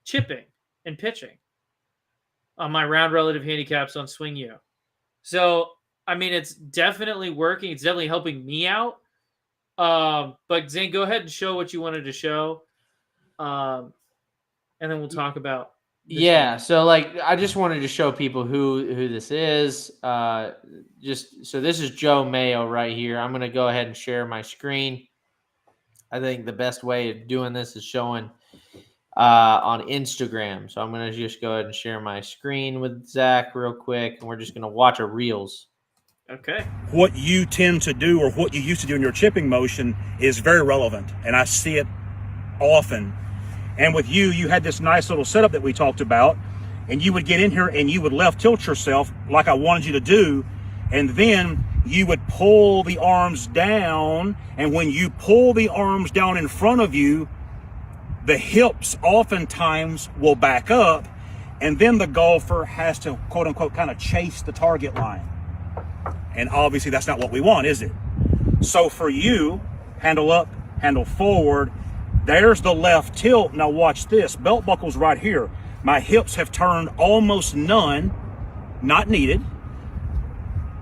[SPEAKER 1] chipping and pitching on my round relative handicaps on Swing U. So, I mean, it's definitely working. It's definitely helping me out. But Zane, go ahead and show what you wanted to show. And then we'll talk about
[SPEAKER 2] one. So like I just wanted to show people who this is. So this is Joe Mayo right here. I'm gonna go ahead and share my screen. I think the best way of doing this is showing on Instagram. So I'm gonna just go ahead and share my screen with Zach real quick, and we're just gonna watch our reels.
[SPEAKER 1] Okay.
[SPEAKER 6] What you tend to do or what you used to do in your chipping motion is very relevant, and I see it often. And with you had this nice little setup that we talked about, and you would get in here and you would left tilt yourself like I wanted you to do, and then you would pull the arms down, and when you pull the arms down in front of you, the hips oftentimes will back up, and then the golfer has to, quote unquote, kind of chase the target line. And obviously that's not what we want, is it? So for you, handle up, handle forward, there's the left tilt. Now watch this, belt buckle's right here. My hips have turned almost none, not needed.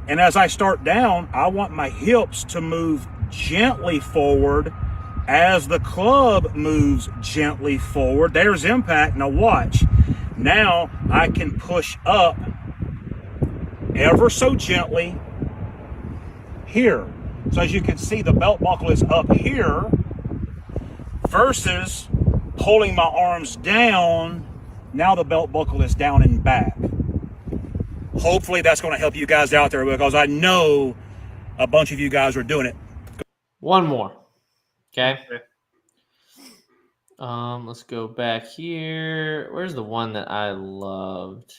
[SPEAKER 6] And as I start down, I want my hips to move gently forward as the club moves gently forward. There's impact. Now watch. Now I can push up ever so gently here. So as you can see, the belt buckle is up here versus pulling my arms down. Now the belt buckle is down and back. Hopefully that's going to help you guys out there, because I know a bunch of you guys are doing it.
[SPEAKER 2] One more. Okay. Let's go back here. Where's the one that I loved?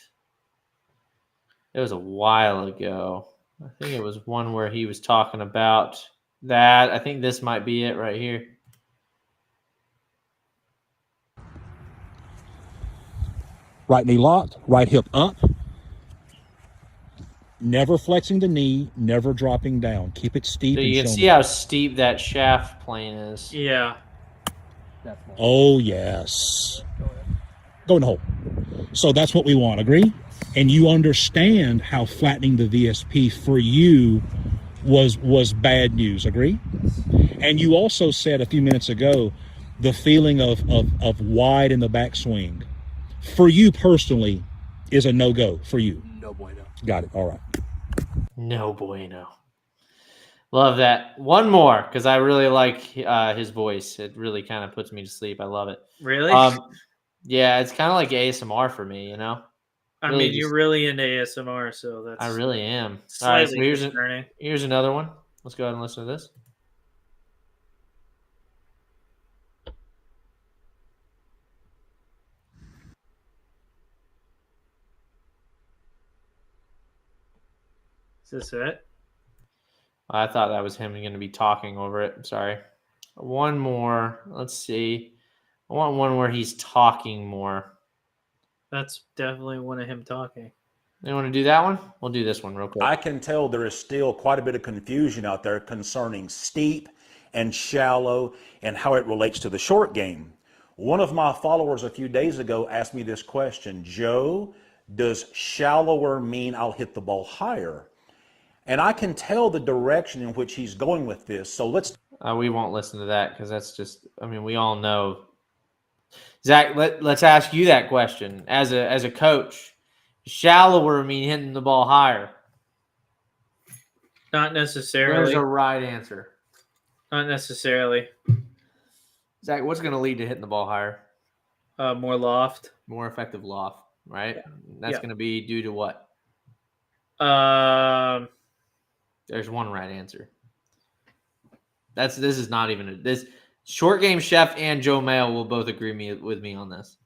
[SPEAKER 2] It was a while ago. I think it was one where he was talking about that. I think this might be it right here.
[SPEAKER 7] Right knee locked, right hip up. Never flexing the knee, never dropping down. Keep it steep.
[SPEAKER 2] So you can see how steep that shaft plane is.
[SPEAKER 1] Yeah.
[SPEAKER 7] Oh, yes. Go in the hole. So that's what we want, agree? And you understand how flattening the VSP for you was bad news, agree? And you also said a few minutes ago the feeling of wide in the backswing for you personally is a no-go for you.
[SPEAKER 4] No bueno.
[SPEAKER 7] Got it. All right.
[SPEAKER 2] No bueno. Love that. One more, because I really like his voice. It really kind of puts me to sleep. I love it.
[SPEAKER 1] Really?
[SPEAKER 2] Yeah, it's kind of like ASMR for me, you know?
[SPEAKER 1] I mean, you're really into ASMR, so that's...
[SPEAKER 2] I really am.
[SPEAKER 1] All right, so
[SPEAKER 2] here's another one. Let's go ahead and listen to this.
[SPEAKER 1] Is this it?
[SPEAKER 2] I thought that was him going to be talking over it. Sorry. One more. Let's see. I want one where he's talking more.
[SPEAKER 1] That's definitely one of him talking.
[SPEAKER 2] You want to do that one? We'll do this one real quick.
[SPEAKER 6] I can tell there is still quite a bit of confusion out there concerning steep and shallow and how it relates to the short game. One of my followers a few days ago asked me this question, Joe, does shallower mean I'll hit the ball higher? And I can tell the direction in which he's going with this. So let's.
[SPEAKER 2] We won't listen to that because that's just, I mean, we all know. Zach, let's ask you that question. As a coach, shallower mean hitting the ball higher?
[SPEAKER 1] Not necessarily.
[SPEAKER 2] There's a right answer.
[SPEAKER 1] Not necessarily.
[SPEAKER 2] Zach, what's going to lead to hitting the ball higher?
[SPEAKER 1] More loft.
[SPEAKER 2] More effective loft, right?
[SPEAKER 1] Yeah.
[SPEAKER 2] That's
[SPEAKER 1] Yeah.
[SPEAKER 2] going to be due to what? There's one right answer. This is not even this short game chef and Joe Mayo will both agree with me on this.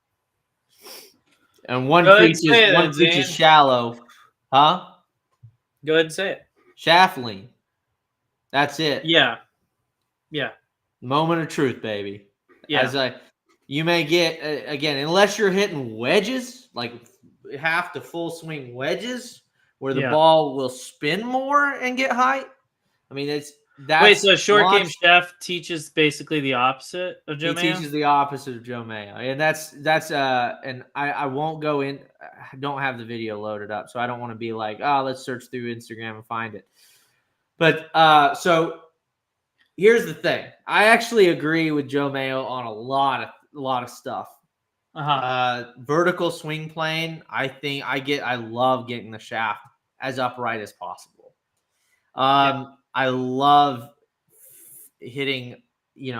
[SPEAKER 2] And one preaches shallow, huh?
[SPEAKER 1] Go ahead and say it.
[SPEAKER 2] Shaft lean. That's it.
[SPEAKER 1] Yeah.
[SPEAKER 2] Moment of truth, baby.
[SPEAKER 1] Yeah.
[SPEAKER 2] You may get again, unless you're hitting wedges, like half to full swing wedges, where the ball will spin more and get height. I mean,
[SPEAKER 1] wait. So short game chef teaches basically the opposite of Joe Mayo.
[SPEAKER 2] He teaches the opposite of Joe Mayo, and that's and I won't go in. I don't have the video loaded up, so I don't want to be like, oh, let's search through Instagram and find it. But so here's the thing. I actually agree with Joe Mayo on a lot of stuff. Vertical swing plane. I love getting the shaft as upright as possible. I love hitting,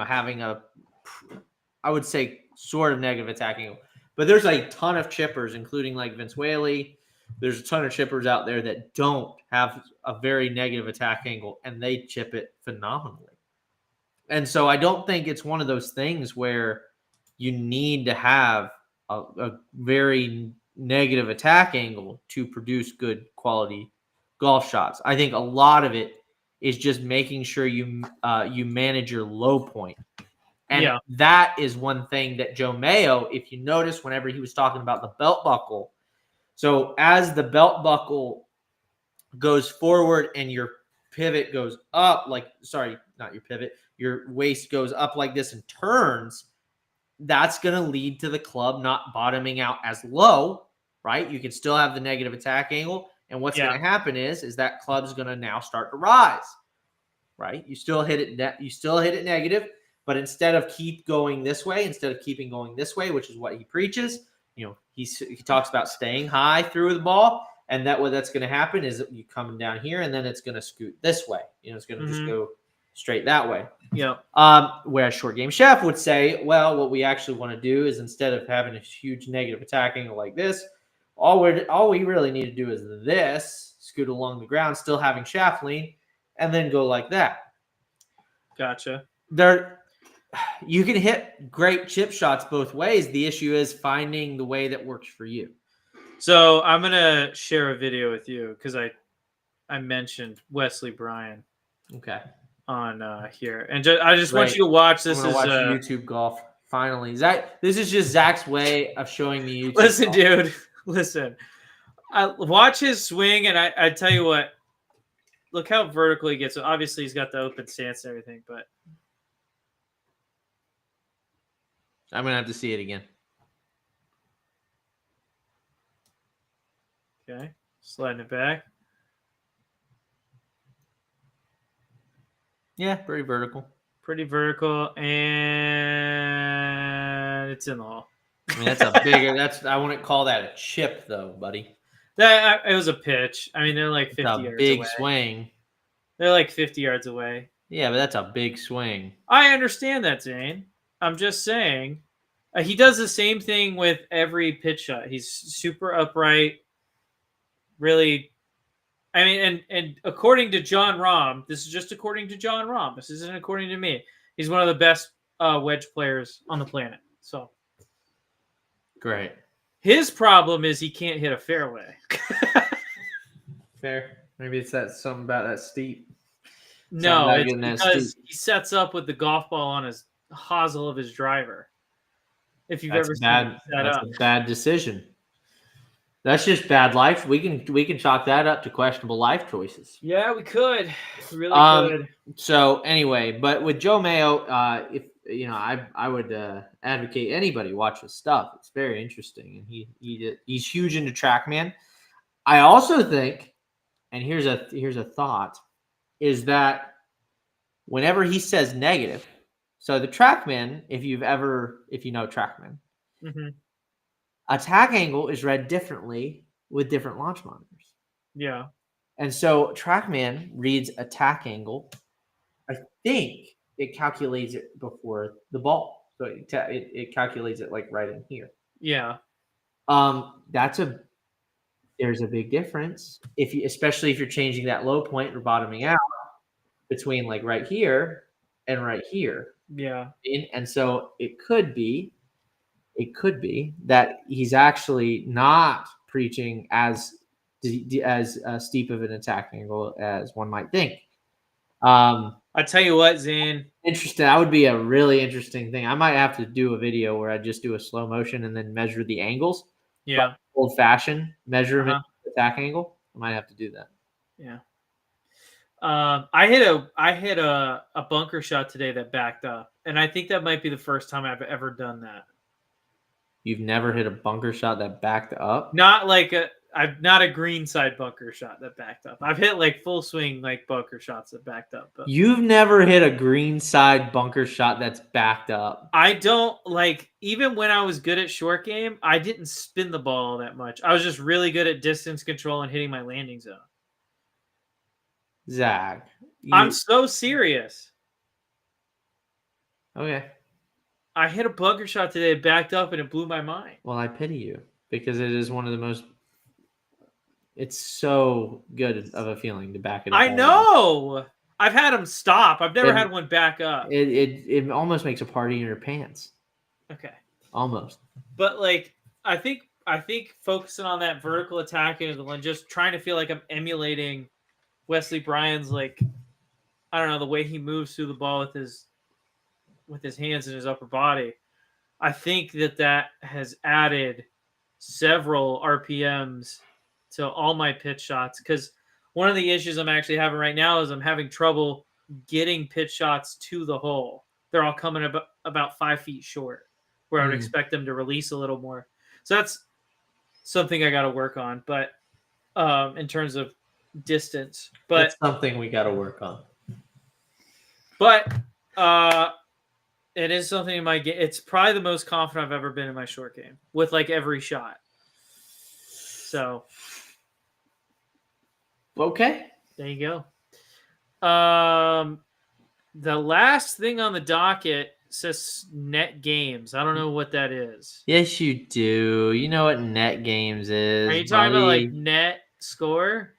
[SPEAKER 2] having I would say sort of negative attack angle. But there's a ton of chippers, including like Vince Whaley. There's a ton of chippers out there that don't have a very negative attack angle, and they chip it phenomenally. And so I don't think it's one of those things where you need to have a very negative attack angle to produce good quality golf shots. I think a lot of it is just making sure you manage your low point. And that is one thing that Joe Mayo, if you notice, whenever he was talking about the belt buckle, so as the belt buckle goes forward and your pivot goes up, your waist goes up like this and turns, that's going to lead to the club not bottoming out as low, right? You can still have the negative attack angle. And what's going to happen is that club's going to now start to rise, right? You still hit it negative, but instead of keeping going this way, which is what he preaches, he talks about staying high through the ball, and that's going to happen is you coming down here, and then it's going to scoot this way. It's going to just go straight that way.
[SPEAKER 1] Yeah.
[SPEAKER 2] Whereas short game chef would say, well, what we actually want to do is instead of having a huge negative attack angle like this, all we really need to do is this, scoot along the ground, still having shaft lean, and then go like that.
[SPEAKER 1] Gotcha.
[SPEAKER 2] You can hit great chip shots both ways. The issue is finding the way that works for you.
[SPEAKER 1] So I'm going to share a video with you because I mentioned Wesley Bryan.
[SPEAKER 2] Okay.
[SPEAKER 1] On here. And I just want you to watch this.
[SPEAKER 2] Watch YouTube golf. Finally. This is just Zach's way of showing me YouTube
[SPEAKER 1] Listen,
[SPEAKER 2] golf.
[SPEAKER 1] Dude. Listen. I watch his swing, and I tell you what, look how vertical he gets. So obviously, he's got the open stance and everything, but
[SPEAKER 2] I'm going to have to see it again.
[SPEAKER 1] Okay. Sliding it back.
[SPEAKER 2] Yeah, pretty vertical.
[SPEAKER 1] And it's in the hole.
[SPEAKER 2] I mean, that's a bigger. I wouldn't call that a chip, though, buddy.
[SPEAKER 1] It was a pitch. I mean, they're like 50 yards away.
[SPEAKER 2] Big swing.
[SPEAKER 1] They're like 50 yards away.
[SPEAKER 2] Yeah, but that's a big swing.
[SPEAKER 1] I understand that, Zane. I'm just saying, he does the same thing with every pitch shot. He's super upright. Really. I mean, and according to John Rahm, this is just according to John Rahm. This isn't according to me. He's one of the best wedge players on the planet. So
[SPEAKER 2] great.
[SPEAKER 1] His problem is he can't hit a fairway.
[SPEAKER 2] Fair. Maybe it's something about that steep.
[SPEAKER 1] No,
[SPEAKER 2] not
[SPEAKER 1] it's
[SPEAKER 2] getting that
[SPEAKER 1] because
[SPEAKER 2] steep.
[SPEAKER 1] he sets up with the golf ball on his hosel of his driver. If you've
[SPEAKER 2] That's
[SPEAKER 1] ever
[SPEAKER 2] a
[SPEAKER 1] seen him
[SPEAKER 2] bad.
[SPEAKER 1] set
[SPEAKER 2] That's
[SPEAKER 1] up.
[SPEAKER 2] a bad decision. That's just bad life. We can chalk that up to questionable life choices.
[SPEAKER 1] Yeah, we could. We really could.
[SPEAKER 2] So anyway, but with Joe Mayo, if you know, I would advocate anybody watch his stuff. It's very interesting, and he's huge into TrackMan. I also think, and here's a thought, is that whenever he says negative, so the TrackMan, if you know TrackMan,
[SPEAKER 1] Hmm.
[SPEAKER 2] attack angle is read differently with different launch monitors.
[SPEAKER 1] Yeah.
[SPEAKER 2] And so TrackMan reads attack angle. I think it calculates it before the ball. So it calculates it like right in here.
[SPEAKER 1] Yeah.
[SPEAKER 2] There's a big difference especially if you're changing that low point or bottoming out between like right here and right here.
[SPEAKER 1] Yeah.
[SPEAKER 2] And so it could be that he's actually not preaching as steep of an attack angle as one might think.
[SPEAKER 1] I tell you what, Zane.
[SPEAKER 2] Interesting. That would be a really interesting thing. I might have to do a video where I just do a slow motion and then measure the angles.
[SPEAKER 1] Yeah.
[SPEAKER 2] Old fashioned measurement attack angle. I might have to do that.
[SPEAKER 1] Yeah. I hit a bunker shot today that backed up, and I think that might be the first time I've ever done that.
[SPEAKER 2] You've never hit a bunker shot that backed up?
[SPEAKER 1] Not like not a green side bunker shot that backed up. I've hit like full swing like bunker shots that backed up. But
[SPEAKER 2] you've never hit a green side bunker shot that's backed up.
[SPEAKER 1] I don't like, even when I was good at short game, I didn't spin the ball that much. I was just really good at distance control and hitting my landing zone.
[SPEAKER 2] Zach,
[SPEAKER 1] I'm so serious.
[SPEAKER 2] Okay.
[SPEAKER 1] I hit a bunker shot today, backed up, and it blew my mind.
[SPEAKER 2] Well, I pity you because it is one of the most. It's so good of a feeling to back it up.
[SPEAKER 1] I know. I've had them stop. I've never had one back up.
[SPEAKER 2] It almost makes a party in your pants.
[SPEAKER 1] Okay.
[SPEAKER 2] Almost.
[SPEAKER 1] But like, I think focusing on that vertical attack and just trying to feel like I'm emulating Wesley Bryan's, like, I don't know, the way he moves through the ball with his hands and his upper body. I think that has added several RPMs to all my pitch shots, because one of the issues I'm actually having right now is I'm having trouble getting pitch shots to the hole. They're all coming about 5 feet short, where I would expect them to release a little more. So that's something I got to work on. But in terms of distance, but
[SPEAKER 2] that's something we got to work on.
[SPEAKER 1] But it is something in my game. It's probably the most confident I've ever been in my short game with like every shot. So,
[SPEAKER 2] okay,
[SPEAKER 1] there you go. The last thing on the docket says net games. I don't know what that is.
[SPEAKER 2] Yes, you do. You know what net games is.
[SPEAKER 1] Are you talking about like net score?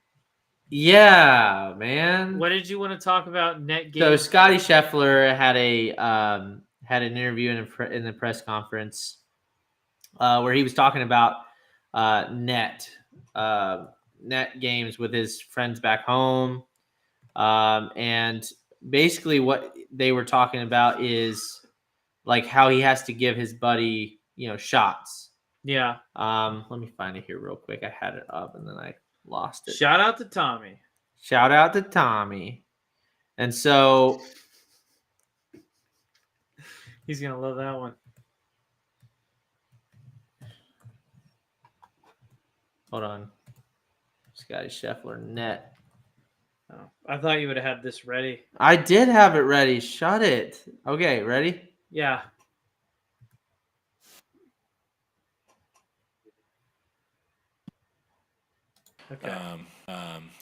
[SPEAKER 2] Yeah, man.
[SPEAKER 1] What did you want to talk about net games?
[SPEAKER 2] So Scotty Scheffler had an interview in the press conference where he was talking about net games with his friends back home, and basically what they were talking about is like how he has to give his buddy, shots.
[SPEAKER 1] Yeah.
[SPEAKER 2] Let me find it here real quick. I had it up and then I lost it.
[SPEAKER 1] Shout out to Tommy.
[SPEAKER 2] And so
[SPEAKER 1] he's gonna love that one.
[SPEAKER 2] Hold on. Scotty Scheffler net.
[SPEAKER 1] Oh, I thought you would have had this ready.
[SPEAKER 2] I did have it ready. Shut it. Okay, ready?
[SPEAKER 1] Yeah. Okay.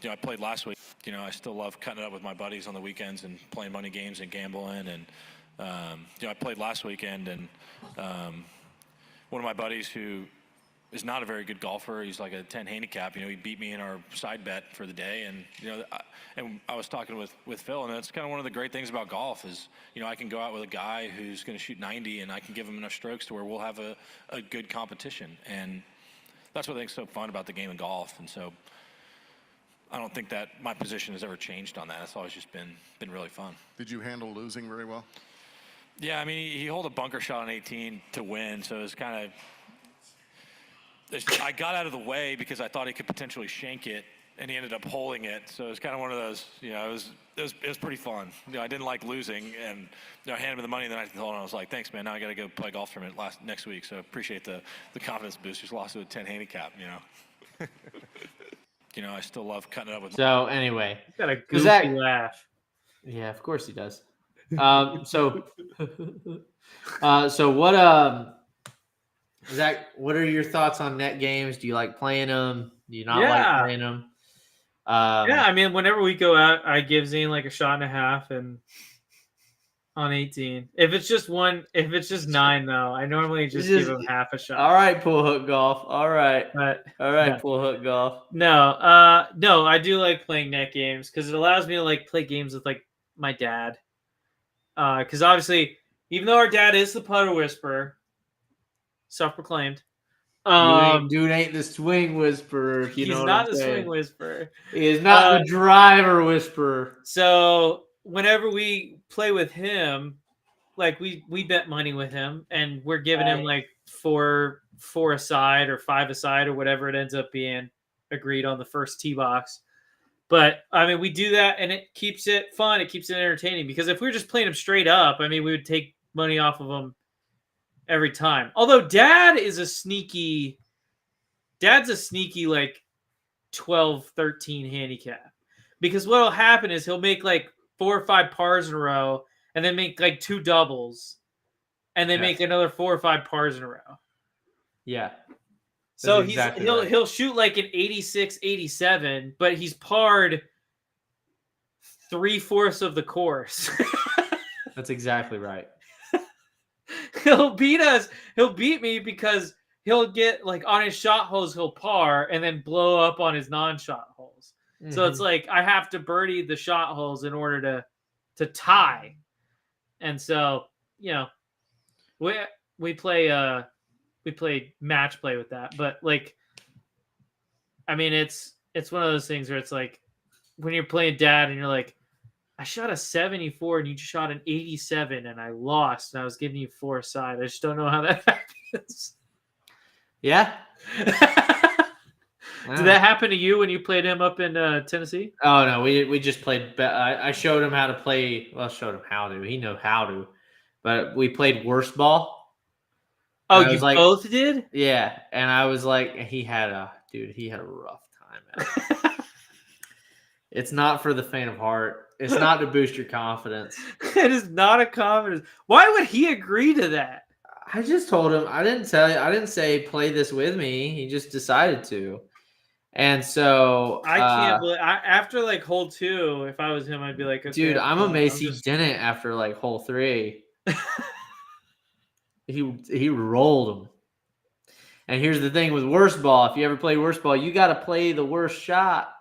[SPEAKER 8] I played last week. I still love cutting it up with my buddies on the weekends and playing money games and gambling. And I played last weekend, and one of my buddies who is not a very good golfer, he's like a 10 handicap. He beat me in our side bet for the day, and I was talking with Phil, and that's kind of one of the great things about golf is I can go out with a guy who's going to shoot 90, and I can give him enough strokes to where we'll have a good competition, and that's what I think is so fun about the game of golf. And so I don't think that my position has ever changed on that. It's always just been really fun.
[SPEAKER 9] Did you handle losing very well?
[SPEAKER 8] Yeah, I mean, he held a bunker shot on 18 to win, so it was kind of. I got out of the way because I thought he could potentially shank it, and he ended up holding it. So it was kind of one of those, it was pretty fun. I didn't like losing, and I handed him the money, and then I told him, I was like, thanks, man. Now I got to go play golf tournament next week. So appreciate the confidence boost. Just lost to a 10 handicap, I still love cutting it up with.
[SPEAKER 2] So anyway,
[SPEAKER 1] Got a goofy laugh.
[SPEAKER 2] Yeah, of course he does. So what? Zach, what are your thoughts on net games? Do you like playing them? Do you not like playing them?
[SPEAKER 1] Yeah, I mean, whenever we go out, I give Zane like a shot and a half, and on 18. If it's just 9 though, I normally just give him half a shot.
[SPEAKER 2] All right, pool hook golf. All right,
[SPEAKER 1] But
[SPEAKER 2] pool hook golf.
[SPEAKER 1] no, I do like playing net games because it allows me to like play games with like my dad. Because obviously, even though our dad is the putter whisperer, self-proclaimed,
[SPEAKER 2] Dude ain't the swing whisperer. If you know
[SPEAKER 1] he's
[SPEAKER 2] what
[SPEAKER 1] not
[SPEAKER 2] I'm
[SPEAKER 1] the
[SPEAKER 2] saying.
[SPEAKER 1] swing whisperer.
[SPEAKER 2] He is not the driver whisperer.
[SPEAKER 1] So whenever we play with him, like we bet money with him, and we're giving him like four aside or 5 aside or whatever it ends up being agreed on the first tee box. But I mean, we do that, and it keeps it fun. It keeps it entertaining because if we were just playing him straight up, I mean, we would take money off of him every time. Although Dad's a sneaky like 12, 13 handicap. Because what will happen is he'll make like 4 or 5 pars in a row and then make like 2 doubles and then make another 4 or 5 pars in a row.
[SPEAKER 2] Yeah.
[SPEAKER 1] So he'll shoot like an 86, 87, but he's parred 3/4 of the course.
[SPEAKER 2] That's exactly right.
[SPEAKER 1] He'll beat us. He'll beat me because he'll get like on his shot holes, he'll par and then blow up on his non-shot holes. Mm-hmm. So it's like I have to birdie the shot holes in order to tie. And so, we play match play with that. But like, I mean, it's one of those things where it's like when you're playing dad and you're like, I shot a 74 and you just shot an 87 and I lost and I was giving you 4 aside. I just don't know how that happens.
[SPEAKER 2] Yeah.
[SPEAKER 1] Did that happen to you when you played him up in Tennessee?
[SPEAKER 2] Oh no, we just played. I showed him how to play. Well, I showed him how to. He knew how to, but we played worst ball.
[SPEAKER 1] Oh, you both did?
[SPEAKER 2] Yeah, and I was like, he had a rough time at it. It's not for the faint of heart. It's not to boost your confidence.
[SPEAKER 1] It is not a confidence. Why would he agree to that?
[SPEAKER 2] I just told him. I didn't say play this with me. He just decided to. And so
[SPEAKER 1] I can't believe after like hole 2, if I was him, I'd be like, okay,
[SPEAKER 2] dude, I'm amazed he didn't after like hole 3. He rolled him. And here's the thing with worst ball. If you ever play worst ball, you got to play the worst shot.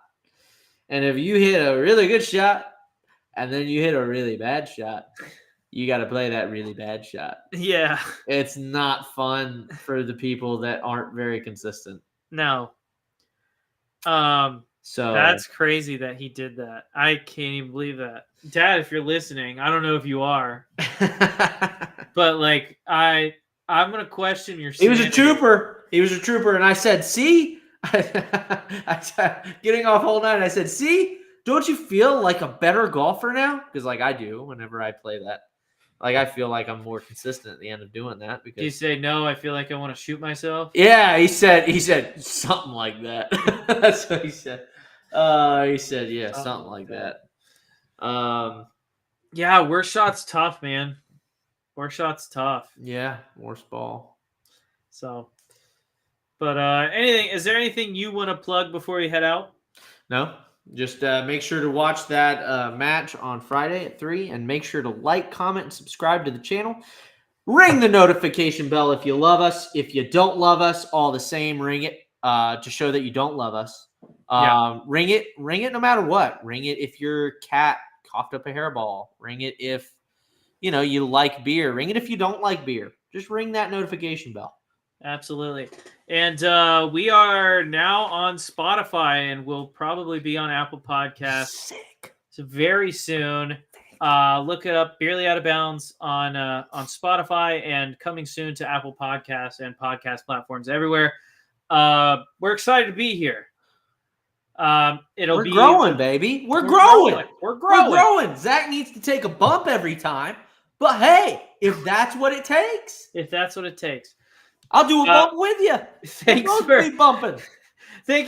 [SPEAKER 2] And if you hit a really good shot and then you hit a really bad shot, you got to play that really bad shot.
[SPEAKER 1] Yeah.
[SPEAKER 2] It's not fun for the people that aren't very consistent.
[SPEAKER 1] No. So that's crazy that he did that. I can't even believe that. Dad, if you're listening, I don't know if you are. But like I'm going to question your sanity.
[SPEAKER 2] He was a trooper. And I said, see? I said, getting off hole 9, I said, see? Don't you feel like a better golfer now? Because like I do whenever I play that. Like I feel like I'm more consistent at the end of doing that. Because
[SPEAKER 1] do you say no? I feel like I want to shoot myself.
[SPEAKER 2] Yeah, he said something like that. That's what he said. He said yeah, something like that.
[SPEAKER 1] Yeah, worst shot's tough, man. Worst shot's tough.
[SPEAKER 2] Yeah, worst ball.
[SPEAKER 1] So, but is there anything you want to plug before you head out?
[SPEAKER 2] No. Just make sure to watch that match on Friday at 3, and make sure to like, comment, and subscribe to the channel. Ring the notification bell if you love us. If you don't love us, all the same, ring it to show that you don't love us. Ring it no matter what. Ring it if your cat coughed up a hairball. Ring it if you like beer. Ring it if you don't like beer. Just ring that notification bell.
[SPEAKER 1] Absolutely. And we are now on Spotify, and we'll probably be on Apple Podcasts
[SPEAKER 2] Sick.
[SPEAKER 1] so very soon. Look it up, Barely Out of Bounds on Spotify, and coming soon to Apple Podcasts and podcast platforms everywhere. We're excited to be here.
[SPEAKER 2] We're growing, baby. We're growing. We're growing. Zach needs to take a bump every time. But hey, if that's what it takes,
[SPEAKER 1] If that's what it takes.
[SPEAKER 2] I'll do a bump with you.
[SPEAKER 1] Thanks
[SPEAKER 2] We'll
[SPEAKER 1] for
[SPEAKER 2] both be bumping.
[SPEAKER 1] Thank you.